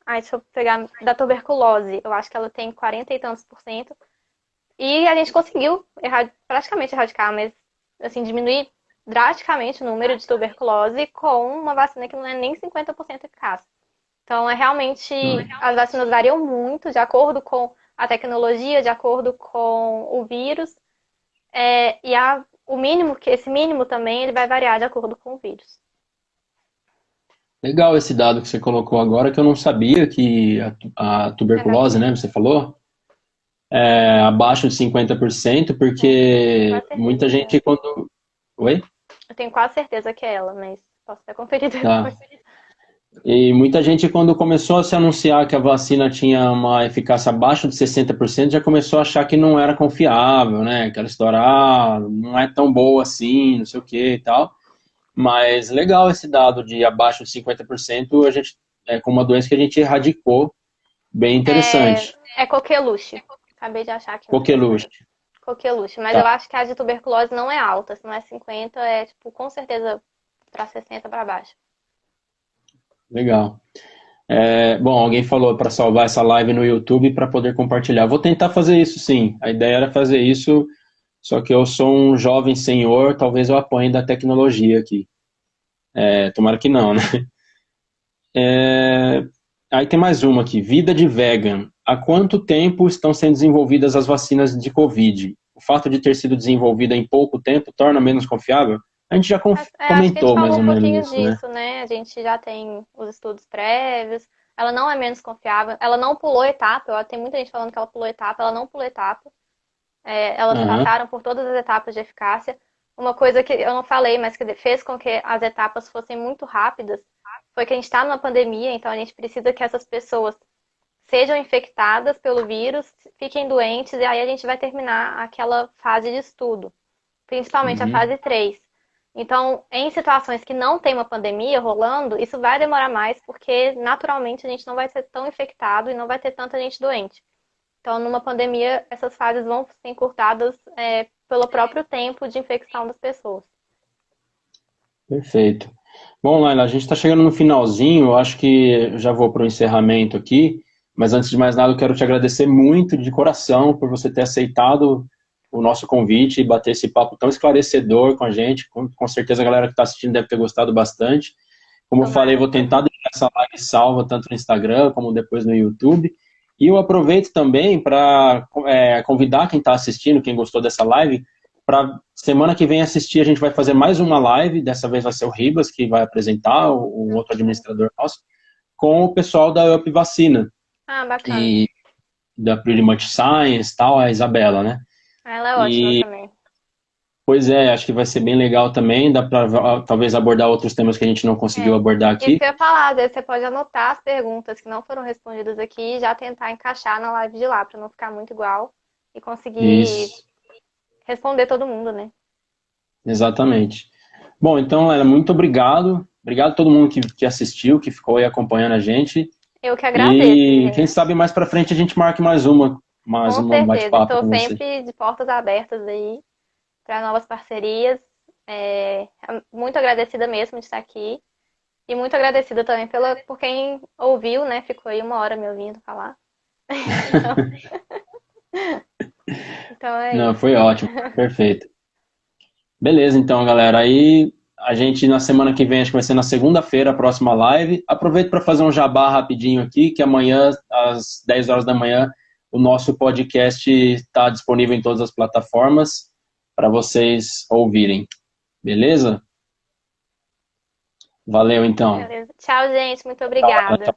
Ai, deixa eu pegar. Da tuberculose. Eu acho que ela tem 40 e tantos por cento. E a gente conseguiu praticamente erradicar, mas assim, diminuir drasticamente o número de tuberculose com uma vacina que não é nem 50% eficaz. Então, é realmente, as vacinas variam muito de acordo com a tecnologia, de acordo com o vírus, o mínimo, que esse mínimo também, ele vai variar de acordo com o vírus. Legal esse dado que você colocou agora, que eu não sabia que a tuberculose, né, você falou, é abaixo de 50%, porque Quase certeza muita que é. gente quando... Oi? Eu tenho quase certeza que é ela, mas posso até conferir Tá. depois. E muita gente, quando começou a se anunciar que a vacina tinha uma eficácia abaixo de 60%, já começou a achar que não era confiável, né? Aquela história, não é tão boa assim, não sei o que e tal. Mas legal esse dado de abaixo de 50%, a gente, com uma doença que a gente erradicou, bem interessante. É coqueluche. Acabei de achar aqui no Coqueluche. pesquisa. Coqueluche. Mas Tá, eu acho que a de tuberculose não é alta. Se não é 50, é tipo, com certeza para 60 para baixo. legal. Bom, alguém falou para salvar essa live no YouTube para poder compartilhar. Vou tentar fazer isso sim. A ideia era fazer isso, só que eu sou um jovem senhor, talvez eu apanhe da tecnologia aqui. Tomara que não, né? Aí tem mais uma aqui. Vida de vegan. Há quanto tempo estão sendo desenvolvidas as vacinas de Covid? O fato de ter sido desenvolvida em pouco tempo torna menos confiável? A gente já Acho que a gente comentou mais falou ou um pouquinho menos isso, né? disso, né? A gente já tem os estudos prévios. Ela não é menos confiável. Ela não pulou etapa. Tem muita gente falando que ela pulou etapa. Ela não pulou etapa. Elas Aham, passaram por todas as etapas de eficácia. Uma coisa que eu não falei, mas que fez com que as etapas fossem muito rápidas, foi que a gente está numa pandemia, então a gente precisa que essas pessoas sejam infectadas pelo vírus, fiquem doentes, e aí a gente vai terminar aquela fase de estudo, principalmente a uhum, fase 3. Então, em situações que não tem uma pandemia rolando, isso vai demorar mais, porque naturalmente a gente não vai ser tão infectado e não vai ter tanta gente doente. Então, numa pandemia, essas fases vão ser encurtadas pelo próprio tempo de infecção das pessoas. perfeito. Bom, Laila, a gente está chegando no finalzinho, eu acho que eu já vou para o encerramento aqui, mas antes de mais nada eu quero te agradecer muito de coração por você ter aceitado o nosso convite e bater esse papo tão esclarecedor com a gente. Com certeza a galera que está assistindo deve ter gostado bastante. Como eu falei, Tomara. vou tentar deixar essa live salva tanto no Instagram como depois no YouTube. E eu aproveito também para convidar quem está assistindo, quem gostou dessa live, para semana que vem assistir, a gente vai fazer mais uma live, dessa vez vai ser o Ribas que vai apresentar, o outro administrador nosso, com o pessoal da Up Vacina Ah, bacana. e da Pretty Much Science, tal, a Isabela, né? Ela é ótima E, também. pois acho que vai ser bem legal também, dá para talvez abordar outros temas que a gente não conseguiu É. abordar Isso aqui. que eu ia falar, às vezes você pode anotar as perguntas que não foram respondidas aqui e já tentar encaixar na live de lá, para não ficar muito igual e conseguir Isso, responder todo mundo, né? exatamente. Bom, então, Lela, muito obrigado. Obrigado a todo mundo que assistiu, que ficou aí acompanhando a gente. Eu que agradeço, E quem gente. sabe mais pra frente a gente marque mais Com um certeza. bate-papo Estou com você. sempre de portas abertas aí para novas parcerias. É, muito agradecida mesmo de estar aqui. E muito agradecida também por quem ouviu, né? Ficou aí uma hora me ouvindo falar. Então é Não, isso. foi ótimo, perfeito. Beleza, então, galera. Aí a gente na semana que vem, acho que vai ser na segunda-feira, a próxima live. Aproveito para fazer um jabá rapidinho aqui, que amanhã, às 10 horas da manhã, o nosso podcast está disponível em todas as plataformas para vocês ouvirem. Beleza? Valeu, então. Beleza. Tchau, gente. Muito Tchau, obrigada.